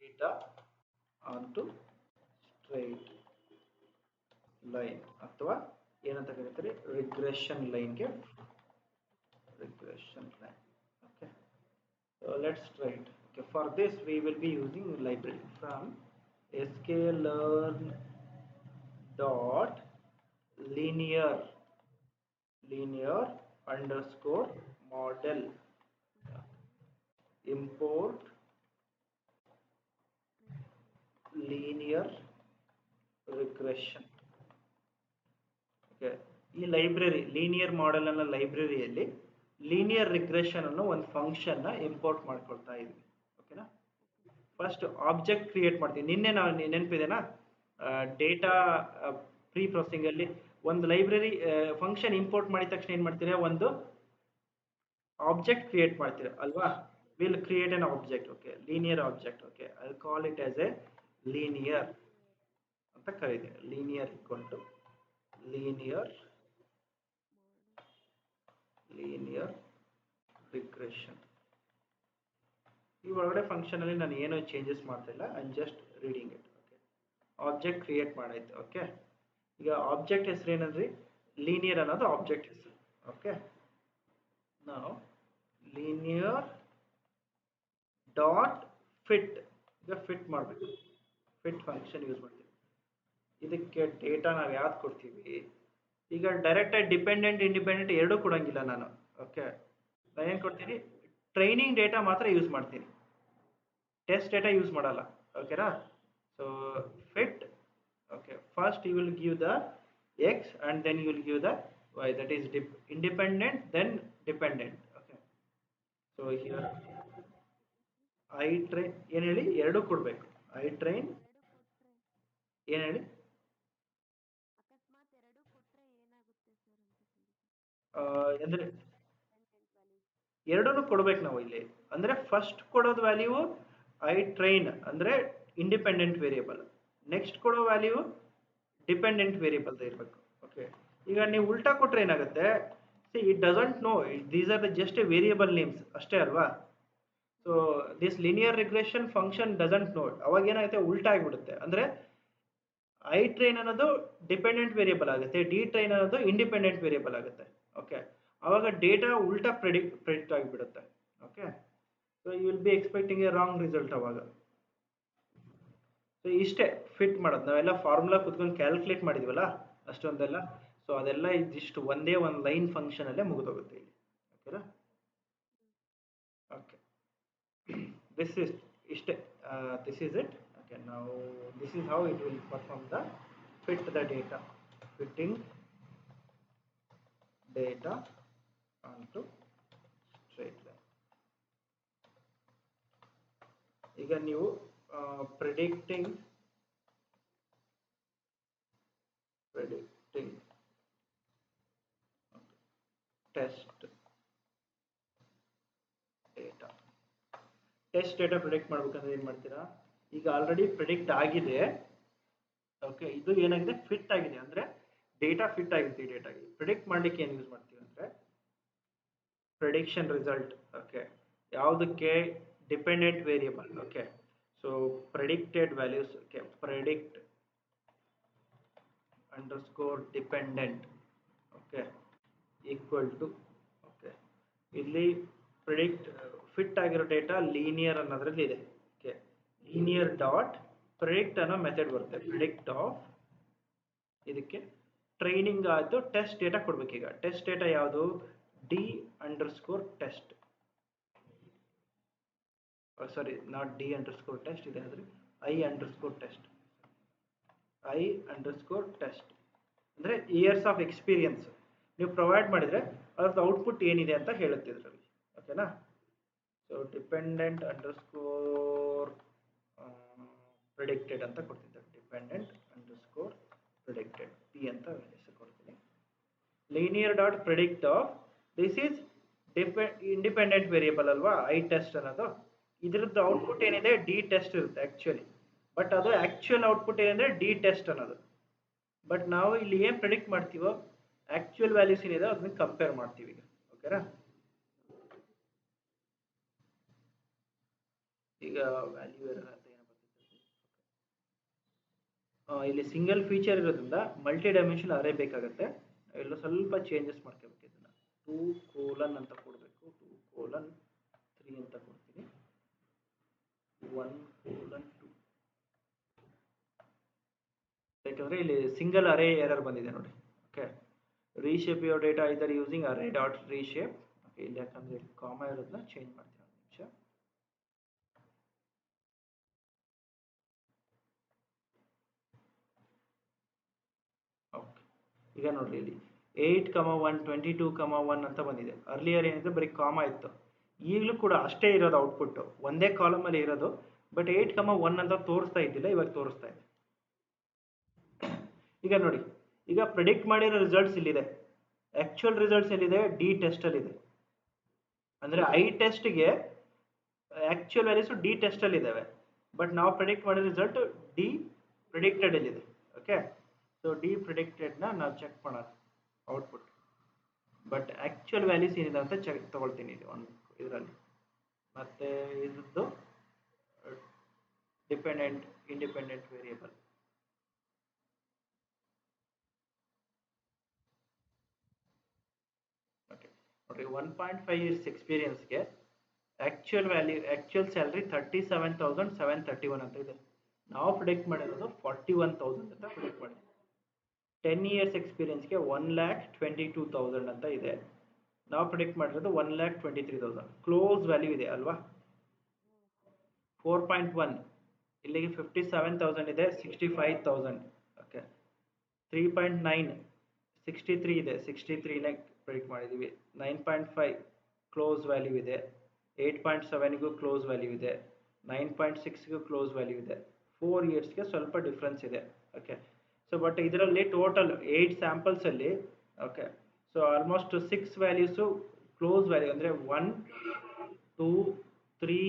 data onto straight line ಅಥವಾ ಏನಂತ ಕರೀತಾರೆ, ರಿಗ್ರೆಷನ್ ಲೈನ್ಗೆ, regression line. Okay, so let's try it. Okay, for this we will be using library from sklearn dot linear underscore model, import linear regression. Okay, ಈ library linear model ಅನ್ನೋ ಲೈಬ್ರರಿಯಲ್ಲಿ linear regression ಅನ್ನೋ ಒಂದು ಫಂಕ್ಷನ್ನ import ಮಾಡ್ಕೊಳ್ತಾ ಇದ್ವಿ. ಓಕೆನಾ? First object create ಮಾಡ್ತೀವಿ. ನಿನ್ನೆ ನಾವು ನೆನಪಿದೆನಾ, ಡೇಟಾ ಪ್ರೀ ಪ್ರೊಸೆಸಿಂಗ್ ಅಲ್ಲಿ ಒಂದು ಲೈಬ್ರರಿ ಫಂಕ್ಷನ್ ಇಂಪೋರ್ಟ್ ಮಾಡಿದ ತಕ್ಷಣ ಏನು ಮಾಡ್ತೀರಾ, ಒಂದು ಆಬ್ಜೆಕ್ಟ್ ಕ್ರಿಯೇಟ್ ಮಾಡ್ತೀರಾ ಅಲ್ವಾ? Will create an object. Okay, linear object. Okay, I call it as a linear ಅಂತ ಕರೀತೀವಿ. Linear equal to linear regression. ಈ ಒಳಗಡೆ ಫಂಕ್ಷನ್ ಅಲ್ಲಿ ನಾನು ಏನೋ ಚೇಂಜಸ್ ಮಾಡ್ತಿಲ್ಲ, I am just reading it. Okay, object create ಮಾಡಾಯ್ತು. ಓಕೆ, ಈಗ ಆಬ್ಜೆಕ್ಟ್ ಹೆಸರು ಏನಂದ್ರಿ? ಲೀನಿಯರ್ ಅನ್ನೋದು ಆಬ್ಜೆಕ್ಟ್ ಹೆಸರು. ಓಕೆ, ನಾವು ಲೀನಿಯರ್ ಡಾಟ್ ಫಿಟ್, ಈಗ ಫಿಟ್ ಮಾಡಬೇಕು, ಫಿಟ್ ಫಂಕ್ಷನ್ ಯೂಸ್ ಮಾಡ್ತೀವಿ. ಇದಕ್ಕೆ ಡೇಟಾ ನಾವು ಯಾವ್ದು ಕೊಡ್ತೀವಿ? ಈಗ ಡೈರೆಕ್ಟಾಗಿ ಡಿಪೆಂಡೆಂಟ್ ಇಂಡಿಪೆಂಡೆಂಟ್ ಎರಡೂ ಕೊಡೋಂಗಿಲ್ಲ ನಾನು. ಓಕೆ, ನಾನೇನು ಕೊಡ್ತೀನಿ? ಟ್ರೈನಿಂಗ್ ಡೇಟಾ ಮಾತ್ರ ಯೂಸ್ ಮಾಡ್ತೀನಿ, ಟೆಸ್ಟ್ ಡೇಟಾ ಯೂಸ್ ಮಾಡಲ್ಲ. ಓಕೆನಾ? So fit. Okay, first you will give the x and then you will give the y, that is independent then dependent. Okay, so here I train ಏನು ಹೇಳಿ, ಎರಡು ಕೊಡಬೇಕು. I train ಏನು ಹೇಳಿ, ಅಂದರೆ ಎರಡೂ ಕೊಡ್ಬೇಕು ನಾವು ಇಲ್ಲಿ. ಅಂದರೆ ಫಸ್ಟ್ ಕೊಡೋದು ವ್ಯಾಲ್ಯೂ ಐ ಟ್ರೈನ್ ಅಂದರೆ ಇಂಡಿಪೆಂಡೆಂಟ್ ವೇರಿಯೇಬಲ್, ನೆಕ್ಸ್ಟ್ ಕೊಡೋ ವ್ಯಾಲ್ಯೂ ಡಿಪೆಂಡೆಂಟ್ ವೇರಿಯೇಬಲ್ ಇರಬೇಕು. ಓಕೆ, ಈಗ ನೀವು ಉಲ್ಟಾ ಕೊಟ್ರೆ ಏನಾಗುತ್ತೆ, See, it doesn't know. These are the just a variable names ಅಷ್ಟೇ ಅಲ್ವಾ. So this linear regression function doesn't know. ಅವಾಗ ಏನಾಗುತ್ತೆ, ಉಲ್ಟಾ ಆಗಿಬಿಡುತ್ತೆ. ಅಂದರೆ ಐ ಟ್ರೈನ್ ಅನ್ನೋದು ಡಿಪೆಂಡೆಂಟ್ ವೇರಿಯಬಲ್ ಆಗುತ್ತೆ, ಡಿ ಟ್ರೈನ್ ಅನ್ನೋದು ಇಂಡಿಪೆಂಡೆಂಟ್ ವೇರಿಯಬಲ್ ಆಗುತ್ತೆ. ಓಕೆ, ಅವಾಗ ಡೇಟಾ ಉಲ್ಟಾ ಪ್ರೆಡಿಕ್ಟ್ ಆಗಿಬಿಡುತ್ತೆ. Okay, so you will be expecting a wrong result ಅವಾಗ. ಸೊ ಇಷ್ಟೇ ಫಿಟ್ ಮಾಡೋದು. ನಾವೆಲ್ಲ ಫಾರ್ಮುಲಾ ಕುತ್ಕೊಂಡು ಕ್ಯಾಲ್ಕುಲೇಟ್ ಮಾಡಿದ್ವಲ್ಲ ಅಷ್ಟೊಂದೆಲ್ಲ, ಸೊ ಅದೆಲ್ಲ ಇದಿಷ್ಟು ಒಂದೇ ಒಂದು ಲೈನ್ ಫಂಕ್ಷನ್ ಅಲ್ಲೇ ಮುಗಿದೋಗುತ್ತೆ ಇಲ್ಲಿ. ಓಕೆನಾ? ಓಕೆ, this is ಇಷ್ಟೇ. This is it. Okay, now this is how it will perform the fit the data, fitting data onto straight line. ಈಗ ನೀವು predicting test data. Test data predict ಮಾಡ್ಬೇಕಂದ್ರೆ ಏನು ಮಾಡ್ತೀರಾ, ಈಗ ಆಲ್ರೆಡಿ ಪ್ರಿಡಿಕ್ಟ್ ಆಗಿದೆ. Okay, ಇದು ಏನಾಗಿದೆ, ಫಿಟ್ ಆಗಿದೆ. ಅಂದರೆ ಡೇಟಾ ಫಿಟ್ ಆಗಿದೆ. ಈ ಡೇಟಾಗೆ ಪ್ರಿಡಿಕ್ಟ್ ಮಾಡಲಿಕ್ಕೆ ಏನು ಯೂಸ್ ಮಾಡ್ತೀವಿ ಅಂದರೆ ಪ್ರಿಡಿಕ್ಷನ್ ರಿಸಲ್ಟ್. ಓಕೆ, ಯಾವುದಕ್ಕೆ, dependent variable. Okay, so predicted values. Okay, predict underscore dependent. Okay, equal to. Okay, ಇಲ್ಲಿ ಪ್ರಿಡಿಕ್ಟ್ ಫಿಟ್ ಆಗಿರೋ ಡೇಟಾ ಲೀನಿಯರ್ ಅನ್ನೋದ್ರಲ್ಲಿ ಇದೆ. ಓಕೆ, ಲೀನಿಯರ್ ಡಾಟ್ ಪ್ರಿಡಿಕ್ಟ್ ಅನ್ನೋ ಮೆಥಡ್ ಬರುತ್ತೆ. ಪ್ರಿಡಿಕ್ಟ್ ಆಫ್ ಇದಕ್ಕೆ ಟ್ರೈನಿಂಗ್ ಆಯಿತು, ಟೆಸ್ಟ್ ಡೇಟಾ ಕೊಡ್ಬೇಕೀಗ. ಟೆಸ್ಟ್ ಡೇಟಾ ಯಾವುದು, D underscore test. Sorry, not D underscore test ಇದೆ, ಆದರೆ I underscore test. I underscore test ಅಂದರೆ ಇಯರ್ಸ್ ಆಫ್ ಎಕ್ಸ್ಪೀರಿಯನ್ಸ್ ನೀವು ಪ್ರೊವೈಡ್ ಮಾಡಿದರೆ ಅದ್ರದ್ದು ಔಟ್ಪುಟ್ ಏನಿದೆ ಅಂತ ಹೇಳುತ್ತೆ ಇದರಲ್ಲಿ. ಓಕೆನಾ? ಸೊ ಡಿಪೆಂಡೆಂಟ್ ಅಂಡರ್ಸ್ಕೋರ್ ಪ್ರಿಡಿಕ್ಟೆಡ್ ಅಂತ ಕೊಡ್ತಿದ್ದೆ. ಡಿಪೆಂಡೆಂಟ್ ಅಂಡರ್ಸ್ಕೋರ್ ಪ್ರಿಡಿಕ್ಟೆಡ್ ಪಿ ಅಂತ ಹೆಸರು ಕೊಡ್ತೀನಿ. Linear dot predict of this is independent variable ಅಲ್ವಾ, ಐ ಟೆಸ್ಟ್ ಅನ್ನೋದು. ಇದರದ್ದು ಔಟ್ಪುಟ್ ಏನಿದೆ, ಡಿ ಟೆಸ್ಟ್ ಇರುತ್ತೆ ಆ್ಯಕ್ಚುಲಿ. ಬಟ್ ಅದು ಆ್ಯಕ್ಚುಯಲ್ ಔಟ್ಪುಟ್ ಏನಿದೆ, ಡಿ ಟೆಸ್ಟ್ ಅನ್ನೋದು. ಬಟ್ ನಾವು ಇಲ್ಲಿ ಏನು ಪ್ರಿಡಿಕ್ಟ್ ಮಾಡ್ತೀವೋ ಆ್ಯಕ್ಚುಯಲ್ ವ್ಯಾಲ್ಯೂಸ್ ಏನಿದೆ ಅದನ್ನ ಕಂಪೇರ್ ಮಾಡ್ತೀವಿ ಈಗ. ಓಕೆನಾ? ಈಗ ವ್ಯಾಲ್ಯೂ ಎರರ್ ಅಂತ ಏನು ಬರ್ತಿದೆ, ಇಲ್ಲಿ ಸಿಂಗಲ್ ಫೀಚರ್ ಇರೋದ್ರಿಂದ ಮಲ್ಟಿ ಡೈಮೆನ್ಷನ್ ಅರೇ ಬೇಕಾಗುತ್ತೆ. ಎಲ್ಲ ಸ್ವಲ್ಪ ಚೇಂಜಸ್ ಮಾಡ್ಕೋಬೇಕು. ಇದನ್ನ 2: ಅಂತ ಕೊಡಬೇಕು, 2:3 ಅಂತ ಕೊಡ್ತೀನಿ, 1:2. ಯಾಕಂದ್ರೆ ಇಲ್ಲಿ ಸಿಂಗಲ್ ಅರೇ ಎರರ್ ಬಂದಿದೆ ನೋಡಿ. Okay, reshape your data either using array dot reshape. Okay, ಇಲ್ಲಿ ಯಾಕಂದ್ರೆ ಕಾಮಾ ಇರೋದನ್ನ ಚೇಂಜ್ ಮಾಡ್ತೀನಿ. ಒಂದು ನಿಮಿಷ. ಓಕೆ, ಈಗ ನೋಡ್ರಿ ಇಲ್ಲಿ 8:1 22:1 ಅಂತ ಬಂದಿದೆ. ಅರ್ಲಿಯರ್ ಏನಿದೆ ಬರೀ ಕಾಮಾ ಇತ್ತು, ಈಗಲೂ ಕೂಡ ಅಷ್ಟೇ ಇರೋದು ಔಟ್ಪುಟ್, ಒಂದೇ ಕಾಲಮ್ ಅಲ್ಲಿ ಇರೋದು. ಬಟ್ 8:1 ಅಂತ ತೋರಿಸ್ತಾ ಇದ್ದಿಲ್ಲ, ಇವಾಗ ತೋರಿಸ್ತಾ ಇದೆ. ಈಗ ನೋಡಿ, ಈಗ ಪ್ರಿಡಿಕ್ಟ್ ಮಾಡಿರೋ ರಿಸಲ್ಟ್ಸ್ ಇಲ್ಲಿದೆ, ಆಕ್ಚುಯಲ್ ರಿಸಲ್ಟ್ಸ್ ಎಲ್ಲಿದೆ, ಡಿ ಟೆಸ್ಟ್ ಅಲ್ಲಿ ಇದೆ. ಅಂದ್ರೆ ಐ ಟೆಸ್ಟ್ಗೆ ಆಕ್ಚುಯಲ್ ವ್ಯಾಲ್ಯೂಸ್ ಡಿ ಟೆಸ್ಟ್ ಅಲ್ಲಿ ಇದಾವೆ. ಬಟ್ ನಾವು ಪ್ರಿಡಿಕ್ಟ್ ಮಾಡಿರೋ ರಿಸಲ್ಟ್ ಡಿ ಪ್ರಿಡಿಕ್ಟೆಡ್ ಅಲ್ಲಿ ಇದೆ. ಓಕೆ, ಸೊ ಡಿ ಪ್ರಿಡಿಕ್ಟೆಡ್ ನಾವು ಚೆಕ್ ಮಾಡೋಣ ಔಟ್ಪುಟ್. ಬಟ್ ಆಕ್ಚುಯಲ್ ವ್ಯಾಲ್ಯೂಸ್ ಏನಿದೆ ಅಂತ ಚೆಕ್ ತಗೊಳ್ತೀನಿ ಇದು ಒಂದು ಇದರಲ್ಲಿ. ಮತ್ತೆ ಇದ್ದು ಡಿಪೆಂಡೆಂಟ್ ಇಂಡಿಪೆಂಡೆಂಟ್ ವೇರಿಯಬಲ್. ಓಕೆ, ನೋಡ್ರಿ 1.5 ಇಯರ್ಸ್ ಎಕ್ಸ್ಪೀರಿಯನ್ಸ್ಗೆ ಆಕ್ಚುಯಲ್ ವ್ಯಾಲ್ಯೂ, ಆಕ್ಚುಯಲ್ ಸ್ಯಾಲ್ರಿ 37,731 ಅಂತ ಇದೆ. ನಾವು ಪ್ರಿಡಿಕ್ಟ್ ಮಾಡಿರೋದು 41,000 ಅಂತ ಪ್ರಿಡಿಕ್ಟ್ ಮಾಡಿದ್ವಿ. 10 ಇಯರ್ಸ್ ಎಕ್ಸ್ಪೀರಿಯನ್ಸ್ಗೆ 1,22,000 ಅಂತ ಇದೆ. ನಾವು ಪ್ರಿಡಿಕ್ಟ್ ಮಾಡಿರೋದು 1,23,000. ಕ್ಲೋಸ್ ವ್ಯಾಲ್ಯೂ ಇದೆ ಅಲ್ವಾ. 4.1 ಇಲ್ಲಿಗೆ 57,000 ಇದೆ, 65,000. ಓಕೆ, 3.9 63 ಇದೆ, 63ನೇ ಪ್ರಿಡಿಕ್ಟ್ ಮಾಡಿದ್ದೀವಿ. 9.5 ಕ್ಲೋಸ್ ವ್ಯಾಲ್ಯೂ ಇದೆ, 8.7ಗೂ ಕ್ಲೋಸ್ ವ್ಯಾಲ್ಯೂ ಇದೆ, 9.6ಗೂ ಕ್ಲೋಸ್ ವ್ಯಾಲ್ಯೂ ಇದೆ. 4 ಇಯರ್ಸ್ಗೆ ಸ್ವಲ್ಪ ಡಿಫ್ರೆನ್ಸ್ ಇದೆ. ಓಕೆ, ಸೊ ಬಟ್ ಇದರಲ್ಲಿ ಟೋಟಲ್ 8 ಸ್ಯಾಂಪಲ್ಸ್ ಅಲ್ಲಿ, okay, so almost 6 values close value ಅಂದರೆ 1 2 3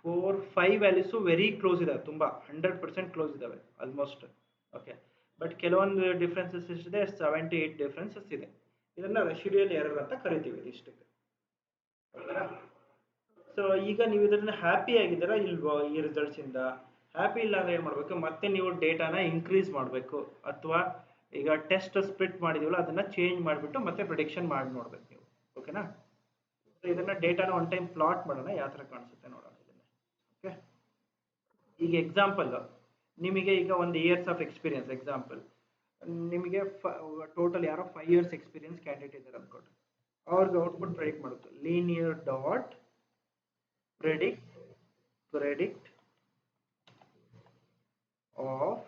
4 5 ವ್ಯಾಲ್ಯೂಸು ವೆರಿ ಕ್ಲೋಸ್ ಇದಾವೆ, ತುಂಬ 100% ಕ್ಲೋಸ್ ಇದಾವೆ ಆಲ್ಮೋಸ್ಟ್. ಓಕೆ, ಬಟ್ ಕೆಲವೊಂದು ಡಿಫ್ರೆನ್ಸಸ್ ಎಷ್ಟಿದೆ, 7 to 8 ಡಿಫ್ರೆನ್ಸಸ್ ಇದೆ. ಇದನ್ನ ರೆಸಿಡ್ಯೂಯಲ್ ಎರರ್ ಅಂತ ಕರಿತೀವಿ ಇಷ್ಟಕ್ಕೆ. ಸೊ ಈಗ ನೀವು ಇದನ್ನ ಹ್ಯಾಪಿ ಆಗಿದ್ದೀರಾ ಇಲ್ವೋ ಈ ರಿಸಲ್ಟ್ಸ್ ಇಂದ? ಹ್ಯಾಪಿ ಇಲ್ಲ ಅಂದ್ರೆ ಏನ್ ಮಾಡ್ಬೇಕು, ಮತ್ತೆ ನೀವು ಡೇಟಾನ ಇನ್ಕ್ರೀಸ್ ಮಾಡಬೇಕು, ಅಥವಾ ಈಗ ಟೆಸ್ಟ್ ಸ್ಪ್ಲಿಟ್ ಮಾಡಿದೀವಲ್ಲ ಅದನ್ನ ಚೇಂಜ್ ಮಾಡಿಬಿಟ್ಟು ಮತ್ತೆ ಪ್ರಿಡಿಕ್ಷನ್ ಮಾಡಿ ನೋಡ್ಬೇಕು ನೀವು. ಓಕೆನಾ? ಇದನ್ನ ಡೇಟಾನ ಒನ್ ಟೈಮ್ ಪ್ಲಾಟ್ ಮಾಡೋಣ, ಯಾವ ತರ ಕಾಣಿಸುತ್ತೆ ನೋಡೋಣ ಇದನ್ನ. ಓಕೆ, ಈಗ ಎಕ್ಸಾಂಪಲ್ ನಿಮಗೆ ಈಗ ಒಂದು ಇಯರ್ಸ್ ಆಫ್ ಎಕ್ಸ್ಪೀರಿಯನ್ಸ್ ಎಕ್ಸಾಂಪಲ್, ನಿಮಗೆ ಟೋಟಲ್ ಯಾರೋ 5 ಇಯರ್ಸ್ ಎಕ್ಸ್ಪೀರಿಯನ್ಸ್ ಕ್ಯಾಂಡಿಡೇಟ್ ಇದ್ದಾರೆ ಅನ್ಕೊಟ್ರೆ, ಅವ್ರಿಗೆ ಔಟ್ಪುಟ್ ಪ್ರೆಡಿಕ್ಟ್ ಮಾಡುತ್ತೆ linear dot predict of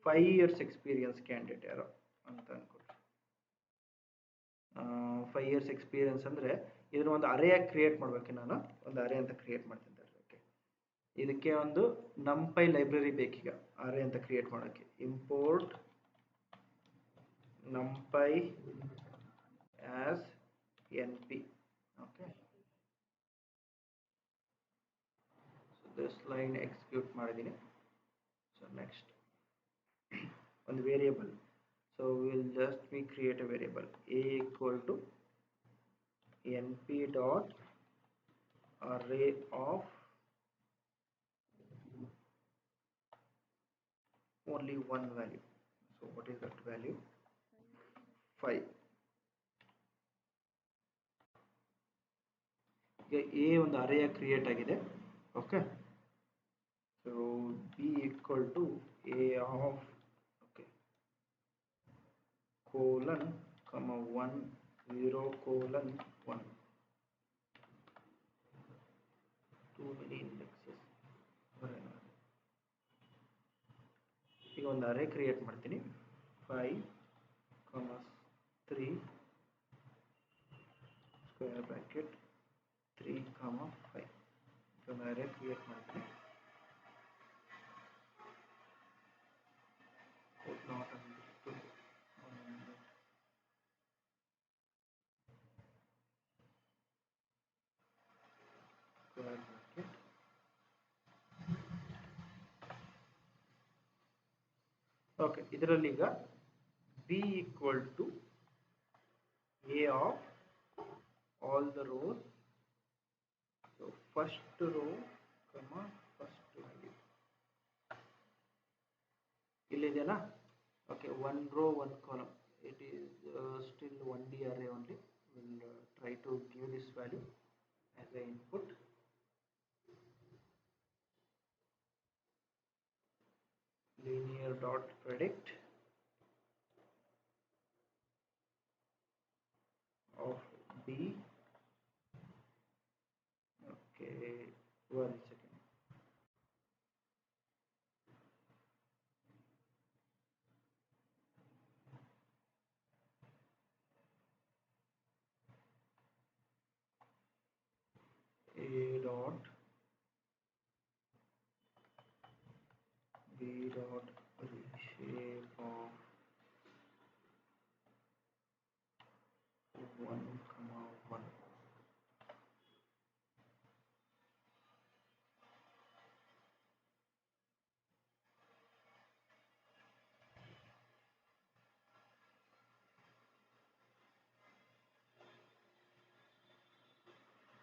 5 years experience candidate ಯಾರೋ ಅಂತ ಅನ್ಕೊಟ್ರೆ. 5 ಇಯರ್ಸ್ ಎಕ್ಸ್ಪೀರಿಯನ್ಸ್ ಅಂದ್ರೆ ಇದನ್ನ ಒಂದು ಅರೇಯಾಗಿ ಕ್ರಿಯೇಟ್ ಮಾಡ್ಬೇಕು. ನಾನು ಒಂದು ಅರೇ ಅಂತ ಕ್ರಿಯೇಟ್ ಮಾಡ್ತಿದ್ದೆ. ಇದಕ್ಕೆ ಒಂದು ನಂಪೈ ಲೈಬ್ರರಿ ಬೇಕೀಗ ಅರೇ ಅಂತ ಕ್ರಿಯೇಟ್ ಮಾಡೋಕ್ಕೆ. Import numpy as np. Okay, so this line execute ಮಾಡಿದ್ದೀನಿ. ಸೊ ನೆಕ್ಸ್ಟ್ ಒಂದು variable, so we'll just we create a variable a equal to np dot array of only one value. So what is that value? 5. a ಒಂದು ಅರೇ create ಆಗಿದೆ. Okay, so b equal to a of colon comma 1 0 colon 1. Too many indexes. ಈಗ ಒಂದು ಅರೇ create ಮಾಡ್ತೀನಿ. 5 3 square bracket 3 5. ಒಂದು ಅರೇ create ಮಾಡ್ತೀನಿ. not understood. Square bracket. Okay, ಇದರಲ್ಲಿ ಈಗ b equal to a of all the rows. So first row comma first value ಇಲ್ಲಿದೆನಾ? Okay, one row one column. It is still 1D array only. We'll try to give this value as an input. Linear dot predict of b. Okay, 1 second. A dot b dot reshape of 1 comma 1.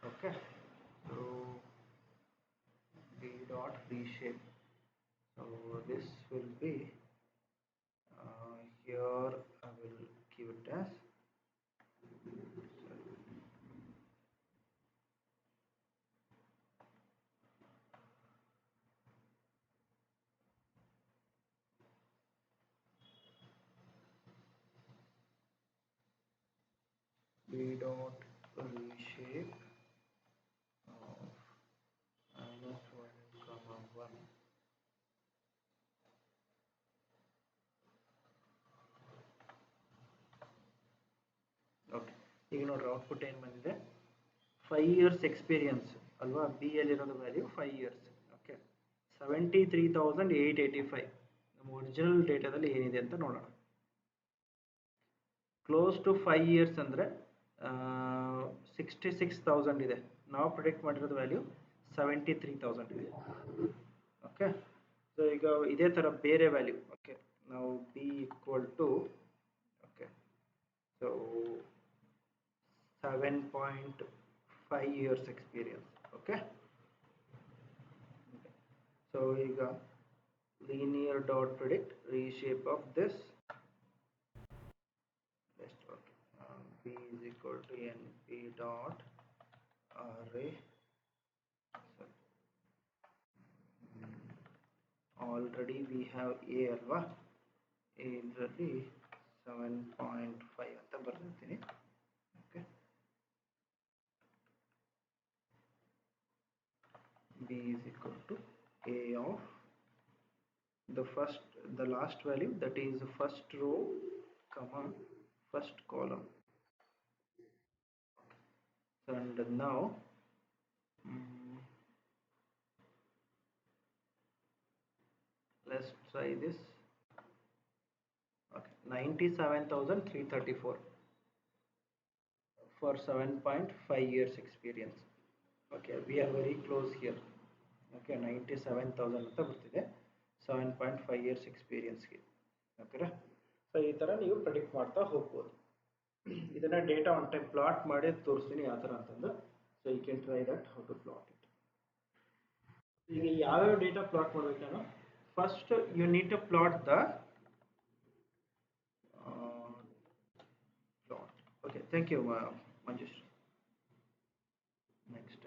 Okay, so b dot reshape. So this will be here. I will give it as b dot reshape of -1 comma 1. Okay, ಈಗ ನೋಡ್ರಿ output ಏನು ಬಂದಿದೆ. 5 years experience ಅಲ್ವಾ, B ಅಲ್ಲಿರೋದು value 5 years. Okay, 73,885 ನಮ್ಮ original ಡೇಟಾದಲ್ಲಿ ಏನಿದೆ ಅಂತ ನೋಡೋಣ. ಕ್ಲೋಸ್ ಟು 5 ಇಯರ್ಸ್ ಅಂದರೆ 66,000 ಇದೆ. ನಾವು ಪ್ರಿಡಿಕ್ಟ್ ಮಾಡಿರೋದು ವ್ಯಾಲ್ಯೂ 73,000 ಇದೆ. ಓಕೆ, ಸೊ ಈಗ ಇದೇ ಥರ ಬೇರೆ ವ್ಯಾಲ್ಯೂ. ಓಕೆ, ನಾವು B equal to okay So 7.5 years experience. Okay, so ಈಗ linear dot predict reshape of this list. Okay, b is equal to np dot array. Sorry. Already we have a alva, a ಇದರಲ್ಲಿ 7.5 ಅಂತ ಬರ್ದಿರ್ತೀನಿ. Okay, b is equal to a of the last value, that is first row comma first column. And now let's try this. Okay, 97,334 for 7.5 years experience. Okay, we are very close here. Okay, 97,000 ಅಂತ ಬರ್ತಿದೆ 7.5 years experience ಗೆ. ಓಕೆನಾ? So ಈ ತರ ನೀವು predict ಮಾಡ್ತಾ ಹೋಗ್ಬೋದು. ಇದನ್ನ ಡೇಟಾ ಒನ್ ಟೈಮ್ ಪ್ಲಾಟ್ ಮಾಡಿ ತೋರಿಸ್ತೀನಿ ಯಾವ ತರ ಅಂತಂದು. So you can try that how to plot it. ಈಗ ಯಾವ್ಯಾವ ಡೇಟಾ ಪ್ಲಾಟ್ ಮಾಡಬೇಕು ನಾನು? First you need to plot the plot. Okay, thank you, Manjush. Next,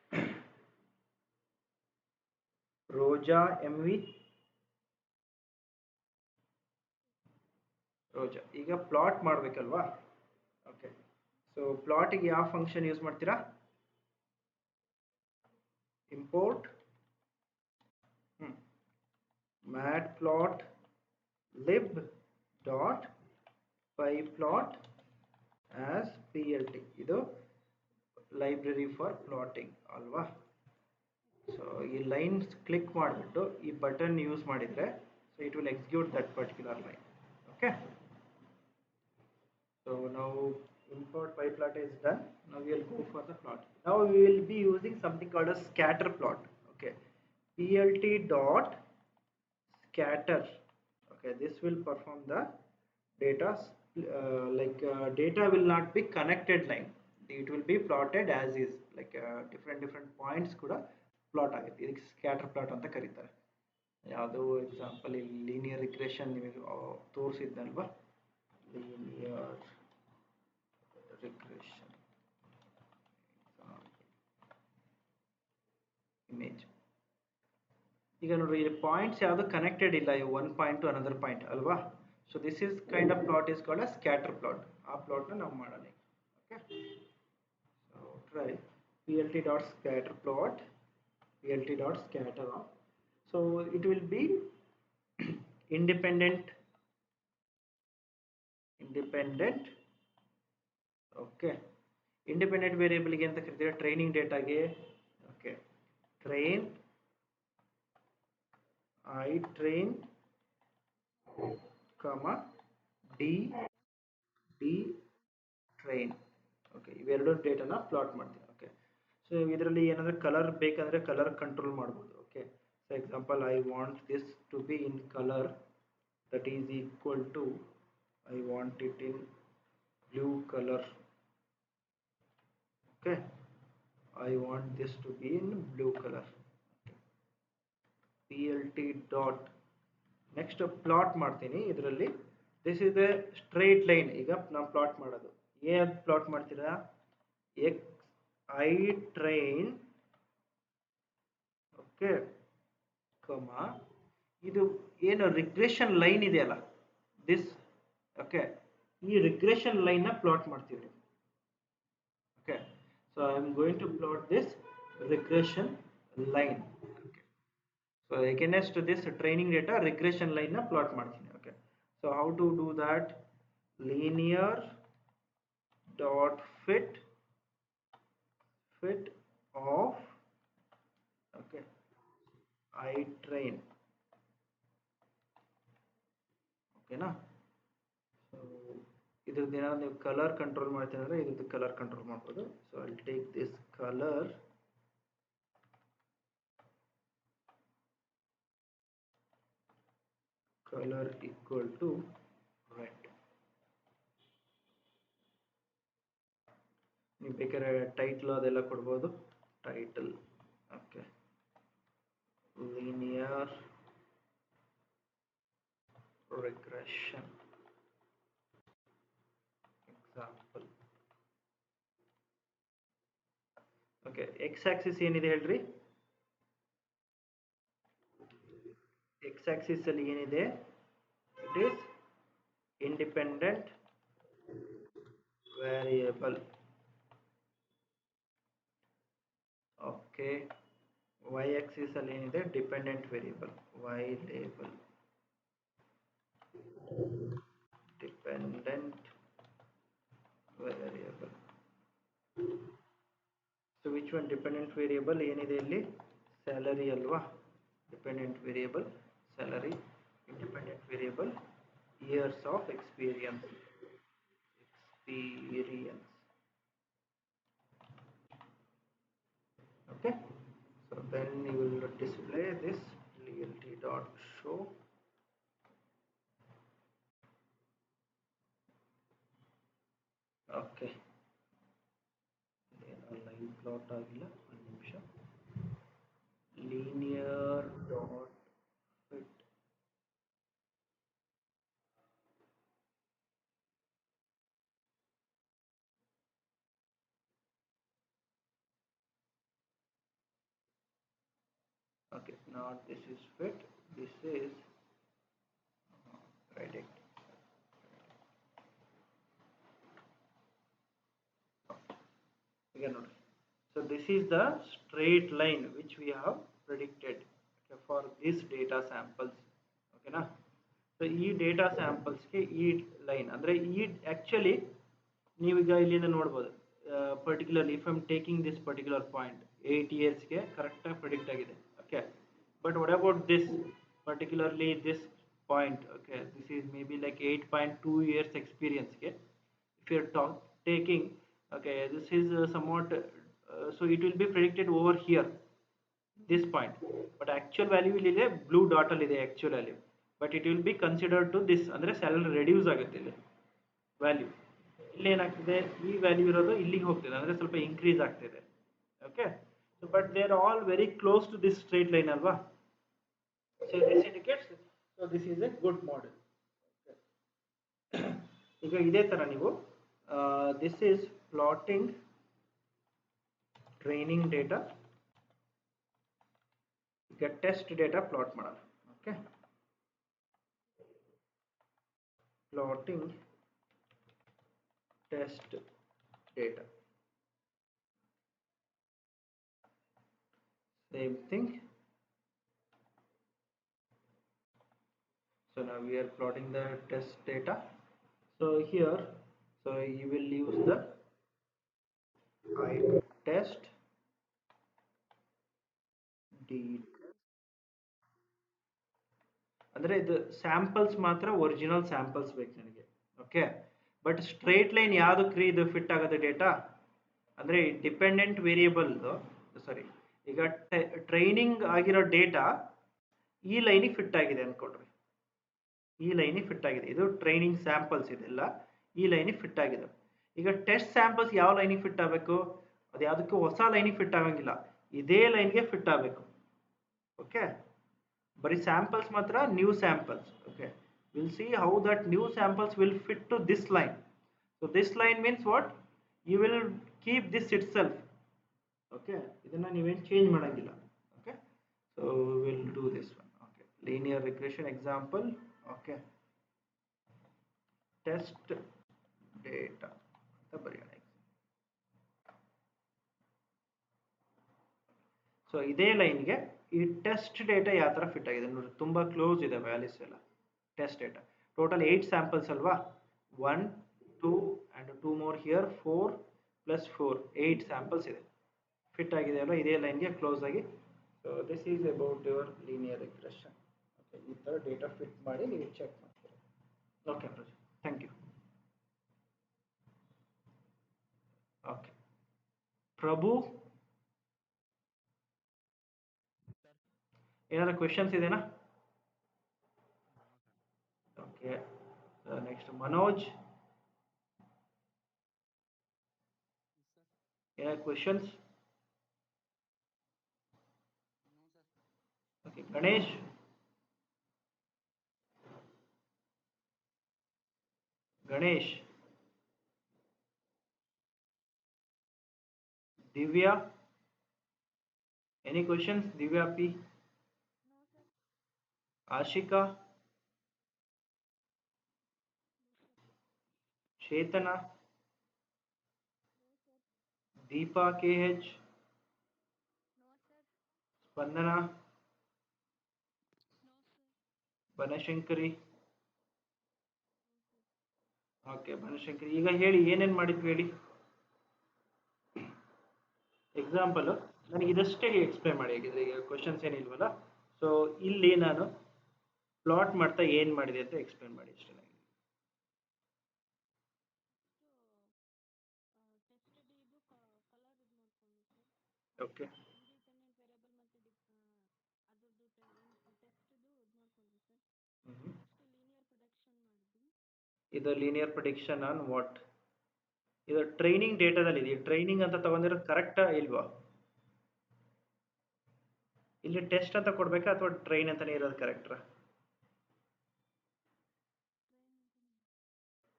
okay. Roja MV. Roja. ಈಗ ಪ್ಲಾಟ್ ಮಾಡಬೇಕಲ್ವಾ? ಓಕೆ, ಸೊ ಪ್ಲಾಟಿಗೆ ಯಾವ ಫಂಕ್ಷನ್ ಯೂಸ್ ಮಾಡ್ತೀರಾ? Import matplotlib dot pyplot as plt. ಇದು library for plotting ಅಲ್ವಾ? So ಈ lines click ಮಾಡಿಬಿಟ್ಟು ಈ button use ಮಾಡಿದರೆ so it will execute that particular line. Okay, so now import pyplot is done. Now we will go for the plot. Now we will be using something called a scatter plot. Okay, plt dot scatter. Okay, this will perform the data data will not be connected line, it will be plotted as is, like different points ಕೂಡ plot ಆಗುತ್ತೆ. ಇದಕ್ಕೆ scatter plot ಅಂತ ಕರೀತಾರೆ. ಯಾವುದೋ example ಇಲ್ಲಿ linear regression ನಿಮಗೆ ತೋರಿಸಿದ್ನಲ್ವಾ, linear regression image. ಈಗ ನೋಡ್ರಿ, ಇಲ್ಲಿ ಪಾಯಿಂಟ್ಸ್ ಯಾವುದು ಕನೆಕ್ಟೆಡ್ ಇಲ್ಲ, ಇವು one point to another point ಅಲ್ವಾ? So this is kind of plot is called a scatter plot. ಆ ಪ್ಲಾಟ್ನ ನಾವು ಮಾಡೋಣ. Okay, so try plt dot scatter plot, plt dot scatter off. So it will be independent. Okay, independent variable ಗೆ ಅಂತ ಕರೀತಾರೆ training ಡೇಟಾಗೆ. Okay, train I train comma d train. Okay, ಇವೆರಡು ಡೇಟಾನ ಪ್ಲಾಟ್ ಮಾಡ್ತೀನಿ. ಓಕೆ, ಸೊ ಇದರಲ್ಲಿ ಏನಾದರೂ colour ಬೇಕಂದ್ರೆ ಕಲರ್ ಕಂಟ್ರೋಲ್ ಮಾಡ್ಬೋದು. Okay, so example I want this to be in colour that is equal to, I want it in blue color. Okay, I want this to be in blue color. plt dot next plot ಮಾಡ್ತೀನಿ. ಇದರಲ್ಲಿ this is the straight line. ಈಗ ನಾವು plot ಮಾಡೋದು ಏನು plot ಮಾಡ್ತೀರಾ? x I train. Okay, comma ಇದು ಏನು regression line ಇದೆಯಲ್ಲ ದಿಸ್. ಓಕೆ, ಈ ರಿಗ್ರೆಷನ್ ಲೈನ್ ನ ಪ್ಲಾಟ್ ಮಾಡ್ತೀವಿ. Okay, so I am going to plot this regression line. Okay, so against this training data regression line ನ plot ಮಾಡ್ತೀನಿ. Okay, so how to do that? linear dot fit of, okay, I train. ಓಕೆನಾ? So ಇದ್ರದ್ದು ಏನಾದ್ರು ನೀವು colour control ಮಾಡ್ತೀನಿ ಅಂದರೆ ಇದ್ರದ್ದು colour control ಮಾಡ್ಬೋದು. So I take this colour, color equal to red. ನೀವು ಬೇಕಾದ್ರೆ ಟೈಟ್ಲ್ ಅದೆಲ್ಲ ಕೊಡ್ಬೋದು. Title okay, linear regression example. Okay, X Axis ಏನಿದೆ ಹೇಳ್ರಿ? ಎಕ್ಸ್ ಆಕ್ಸಿಸ್ ಅಲ್ಲಿ ಏನಿದೆ? It is independent variable. Okay, y Axis ಅಲ್ಲಿ ಏನಿದೆ? Dependent variable. y label dependent variable. So which one dependent variable ಏನಿದೆ ಇಲ್ಲಿ? ಸ್ಯಾಲರಿ ಅಲ್ವಾ? Dependent variable salary. Independent variable years of experience. Okay, so then you will display this llt dot show. Okay, line plot agilla one ನಿಮಿಷ. linear dot fit. Okay, not this is fit, this is predict. Again, so this is the straight line which we have predicted, okay, for this data samples. Okay na? So ಈ data ಸ್ಯಾಂಪಲ್ಸ್ಗೆ ಈ line ಅಂದರೆ ಈ actually ನೀವೀಗ ಇಲ್ಲಿಂದ ನೋಡ್ಬೋದು. Particularly if I am taking this particular point 8 ಇಯರ್ಸ್ಗೆ ಕರೆಕ್ಟಾಗಿ ಪ್ರಿಡಿಕ್ಟ್ ಆಗಿದೆ. Okay, but what about this particularly this point? Okay, this is maybe like 8.2 years ಎಕ್ಸ್ಪೀರಿಯನ್ಸ್ಗೆ if you are taking, okay, this is somewhat so it will be predicted over here, this point, but actual value illide blue dot alli ide actual value, but it will be considered to this andre salary reduce agutte illi value. ಇಲ್ಲಿ ಏನಾಗ್ತಿದೆ? ಈ value ಇರೋದು ಇಲ್ಲಿಗೆ ಹೋಗ್ತಿದೆ ಅಂದ್ರೆ ಸ್ವಲ್ಪ increase ಆಗ್ತಿದೆ. Okay, so but they are all very close to this straight line ಅಲ್ವಾ? So this indicates so this is a good model. ಈಗ ಇದೇ ತರ ನೀವು this is plotting training data, ಈಗ ಟೆಸ್ಟ್ ಡೇಟಾ ಪ್ಲಾಟ್ ಮಾಡೋಣ. Okay, plotting test data, same thing. So now we are plotting the test data. So here, so you will use the I test d, ಅಂದ್ರೆ ಇದು samples ಮಾತ್ರ original samples ಬೇಕು ನನಗೆ. Okay, but straight line ಯಾವುದಕ್ಕೆ ಇದು fit ಆಗುತ್ತೆ data ಅಂದ್ರೆ dependent variable, ಸಾರಿ, ಈಗ ಟ್ರೈನಿಂಗ್ ಆಗಿರೋ ಡೇಟಾ ಈ ಲೈನಿಗೆ ಫಿಟ್ ಆಗಿದೆ ಅನ್ಕೊಡ್ರಿ. ಈ ಲೈನಿಗೆ ಫಿಟ್ ಆಗಿದೆ, ಇದು ಟ್ರೈನಿಂಗ್ ಸ್ಯಾಂಪಲ್ಸ್ ಇದೆಲ್ಲ ಈ ಲೈನಿಗೆ ಫಿಟ್ ಆಗಿದೆ. ಈಗ ಟೆಸ್ಟ್ ಸ್ಯಾಂಪಲ್ಸ್ ಯಾವ ಲೈನಿಗೆ ಫಿಟ್ ಆಗಬೇಕು? ಅದು ಯಾವುದಕ್ಕೂ ಹೊಸ ಲೈನಿಗೆ ಫಿಟ್ ಆಗಂಗಿಲ್ಲ, ಇದೇ ಲೈನ್ಗೆ ಫಿಟ್ ಆಗಬೇಕು. ಓಕೆ, ಬರೀ ಸ್ಯಾಂಪಲ್ಸ್ ಮಾತ್ರ new samples. Okay, will see how that new samples will fit to this line. So this line means what? You will keep this itself. Okay, ಇದನ್ನ ನೀವೇನು ಚೇಂಜ್ ಮಾಡಂಗಿಲ್ಲ. Okay, so will do this one. Okay, linear regression example. Okay, test data ಅಂತ ಬರೆಯೋಣ. So ಇದೇ ಲೈನ್ಗೆ ಈ test data ಯಾವ ಥರ ಫಿಟ್ ಆಗಿದೆ ನೋಡಿ, ತುಂಬ ಕ್ಲೋಸ್ ಇದೆ ವ್ಯಾಲ್ಯೂಸ್ ಎಲ್ಲ. ಟೆಸ್ಟ್ ಡೇಟಾ ಟೋಟಲ್ 8 ಸ್ಯಾಂಪಲ್ಸ್ ಅಲ್ವಾ? 1 2 ಆ್ಯಂಡ್ 2 more ಹಿಯರ್ 4 + 4 8 ಸ್ಯಾಂಪಲ್ಸ್ ಇದೆ, ಫಿಟ್ ಆಗಿದೆ ಅಲ್ವಾ ಇದೇ ಲೈನ್ಗೆ ಕ್ಲೋಸ್ ಆಗಿ. So this is about your linear regression. Okay, ಈ ಥರ ಡೇಟಾ ಫಿಟ್ ಮಾಡಿ ನೀವು ಚೆಕ್ ಮಾಡ್ತೀರಾ. Okay thank you. Okay Prabhu, ಏನಾದ್ರು ಕ್ವೆಶನ್ಸ್ ಇದೆನಾ? Okay. Next, Manoj. Any questions? Okay, Ganesh. Ganesh. Divya. Any questions? Divya P. Ashika. Chetana. Deepa KH. Spandana. Banashankari. Okay Banashankari, ಈಗ ಹೇಳಿ ಏನೇನು ಮಾಡಿದ್ವಿ ಹೇಳಿ. ಎಕ್ಸಾಂಪಲ್ ನನಗೆ ಇದಷ್ಟೇ ಎಕ್ಸ್ಪ್ಲೈನ್ ಮಾಡಿ, ಹೇಗಿದ್ರೆ ಈಗ ಕ್ವಶನ್ಸ್ ಏನಿಲ್ವಲ್ಲ. ಸೊ ಇಲ್ಲಿ ನಾನು ಪ್ಲಾಟ್ ಮಾಡ್ತಾ ಏನು ಮಾಡಿದೆ ಅಂತ ಎಕ್ಸ್ಪ್ಲೈನ್ ಮಾಡಿ ಅಷ್ಟೇ ನನಗೆ. ಓಕೆ. ಇದು ಲೀನಿಯರ್ ಪ್ರಿಡಿಕ್ಷನ್ ಆನ್ ವಾಟ್? ಇದು ಟ್ರೈನಿಂಗ್ ಡೇಟಾದಲ್ಲಿ ಇದೆ. ಟ್ರೈನಿಂಗ್ ಅಂತ ತಗೊಂಡಿರೋದು ಕರೆಕ್ಟಾ ಇಲ್ವಾ? ಇಲ್ಲಿ ಟೆಸ್ಟ್ ಅಂತ ಕೊಡ್ಬೇಕಾ ಅಥವಾ ಟ್ರೈನ್ ಅಂತಾನೆ ಇರೋದು ಕರೆಕ್ಟ್ರಾ?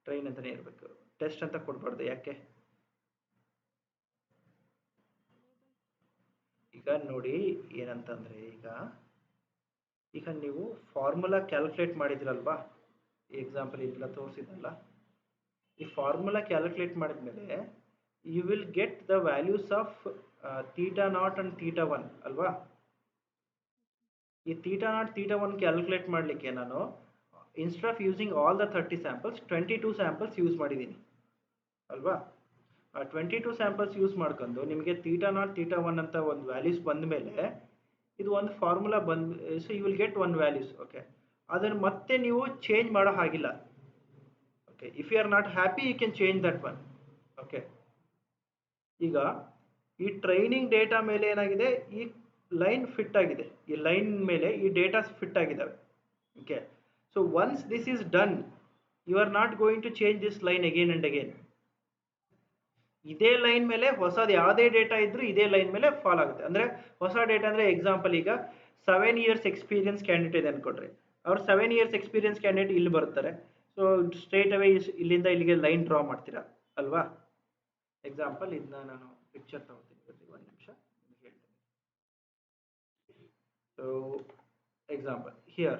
ಟ್ರೈನ್ ಅಂತಾನೆ ಇರಬೇಕು, ಟೆಸ್ಟ್ ಅಂತ ಕೊಡ್ಬಾರ್ದು. ಯಾಕೆ? ಈಗ ನೋಡಿ ಏನಂತಂದ್ರೆ, ಈಗ ನೀವು ಫಾರ್ಮುಲಾ ಕ್ಯಾಲ್ಕುಲೇಟ್ ಮಾಡಿದ್ರಲ್ವಾ, ಈ ಎಕ್ಸಾಂಪಲ್ ಇಲ್ಲ ತೋರಿಸಿದ್ನಲ್ಲ, ಈ ಫಾರ್ಮುಲಾ ಕ್ಯಾಲ್ಕುಲೇಟ್ ಮಾಡಿದ್ಮೇಲೆ you will get the values of theta naught and theta one ಅಲ್ವಾ. ಈ theta naught theta one calculate ಮಾಡಲಿಕ್ಕೆ ನಾನು instead of using all the 30 samples 22 samples use ಮಾಡಿದ್ದೀನಿ ಅಲ್ವಾ. 22 ಸ್ಯಾಂಪಲ್ಸ್ ಯೂಸ್ ಮಾಡ್ಕೊಂಡು ನಿಮಗೆ ಥೀಟಾ ನಾಟ್ ಥೀಟಾ ಒನ್ ಅಂತ ಒಂದು ವ್ಯಾಲ್ಯೂಸ್ ಬಂದ ಮೇಲೆ ಇದು ಒಂದು ಫಾರ್ಮುಲಾ ಬಂದು, so you will get one values. Okay, ಅದನ್ನು ಮತ್ತೆ ನೀವು ಚೇಂಜ್ ಮಾಡೋ ಹಾಗಿಲ್ಲ. Okay, if you are not happy you can change that one. Okay, ಈಗ ಈ ಟ್ರೈನಿಂಗ್ ಡೇಟಾ ಮೇಲೆ ಏನಾಗಿದೆ, ಈ ಲೈನ್ ಫಿಟ್ ಆಗಿದೆ, ಈ ಲೈನ್ ಮೇಲೆ ಈ ಡೇಟಾ ಫಿಟ್ ಆಗಿದ್ದಾವೆ. Okay, so once this is done you are not going to change this line again and again. ಇದೇ ಲೈನ್ ಮೇಲೆ ಹೊಸದು ಯಾವುದೇ ಡೇಟಾ ಇದ್ರೂ ಇದೇ ಲೈನ್ ಮೇಲೆ ಫಾಲ್ ಆಗುತ್ತೆ. ಅಂದರೆ ಹೊಸ ಡೇಟಾ ಅಂದರೆ ಎಕ್ಸಾಂಪಲ್ ಈಗ 7 ಇಯರ್ಸ್ ಎಕ್ಸ್ಪೀರಿಯನ್ಸ್ ಕ್ಯಾಂಡಿಡೇಟ್ ಇದೆ ಅನ್ಕೊಡ್ರಿ. ಅವ್ರು 7 ಇಯರ್ಸ್ ಎಕ್ಸ್ಪೀರಿಯನ್ಸ್ ಕ್ಯಾಂಡಿಡೇಟ್ ಇಲ್ಲಿ ಬರ್ತಾರೆ. ಸೊ ಸ್ಟ್ರೇಟ್ ಅವೇ ಇಲ್ಲಿಂದ ಇಲ್ಲಿಗೆ ಲೈನ್ ಡ್ರಾ ಮಾಡ್ತೀರಾ ಅಲ್ವಾ. ಎಕ್ಸಾಂಪಲ್ ಇದನ್ನ ನಾನು ಪಿಕ್ಚರ್ ತಗೋತೀನಿ, ಒಂದು ನಿಮಿಷ ಹೇಳ್ತೀನಿ. ಸೊ ಎಕ್ಸಾಂಪಲ್ ಹಿಯರ್,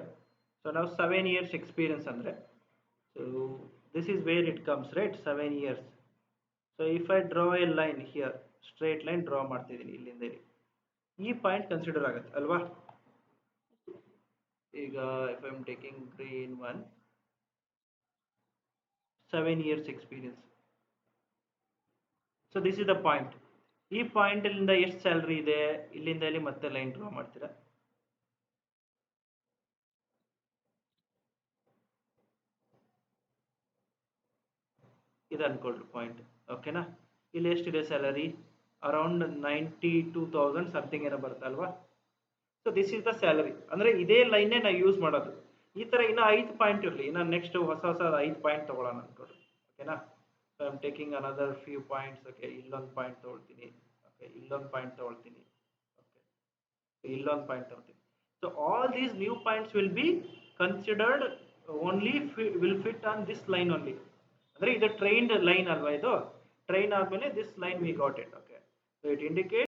ಸೊ ನಾವು 7 ಇಯರ್ಸ್ ಎಕ್ಸ್ಪೀರಿಯನ್ಸ್ ಅಂದರೆ, so this is where it comes right, 7 years. So if I draw A line here, straight line draw ಮಾಡ್ತಿದ್ದೀನಿ ಇಲ್ಲಿಂದ ಇಲ್ಲಿ, ಈ ಪಾಯಿಂಟ್ ಕನ್ಸಿಡರ್ ಆಗುತ್ತೆ ಅಲ್ವಾ. ಈಗ if I am taking green one, 7 years experience. So this is the point. ಈ point ಇಲ್ಲಿಂದ ಎಷ್ಟು ಸ್ಯಾಲ್ರಿ ಇದೆ, ಇಲ್ಲಿಂದ ಇಲ್ಲಿ ಮತ್ತೆ ಲೈನ್ ಡ್ರಾ ಮಾಡ್ತೀರಾ. ಇದು ಅನ್ಕೊಳ್ರಿ ಪಾಯಿಂಟ್. ಓಕೆನಾ, ಇಲ್ಲಿ ಎಷ್ಟಿದೆ ಸ್ಯಾಲರಿ, ಅರೌಂಡ್ 92,000 ಸಮಥಿಂಗ್ ಏನೋ ಬರುತ್ತೆ ಅಲ್ವಾ. So this is the salary. ಅಂದರೆ ಇದೇ ಲೈನ್ನೇ ನಾವು ಯೂಸ್ ಮಾಡೋದು. ಈ ಥರ ಇನ್ನೂ 5 ಪಾಯಿಂಟ್ ಇರಲಿ, ಇನ್ನು ನೆಕ್ಸ್ಟ್ ಹೊಸ 5 ಪಾಯಿಂಟ್ ತೊಗೊಳ್ಳೋಣ ಅನ್ಕೊಳ್ರಿ. ಓಕೆನಾ, so I am taking another few points. Okay, ಇಲ್ಲೊಂದು ಪಾಯಿಂಟ್ ತೊಗೊಳ್ತೀನಿ. ಓಕೆ, ಇಲ್ಲೊಂದು ಪಾಯಿಂಟ್ ತೊಗೊಳ್ತೀನಿ. ಓಕೆ, ಇಲ್ಲೊಂದು ಪಾಯಿಂಟ್ ತೊಗೊಳ್ತೀನಿ. So all these new points will be considered only will fit on this line only. ಅಂದರೆ ಇದು ಟ್ರೈನ್ಡ್ ಲೈನ್ ಅಲ್ವಾ, ಇದು ಟ್ರೈನ್ ಆದಮೇಲೆ this line we got it. Okay, so it indicate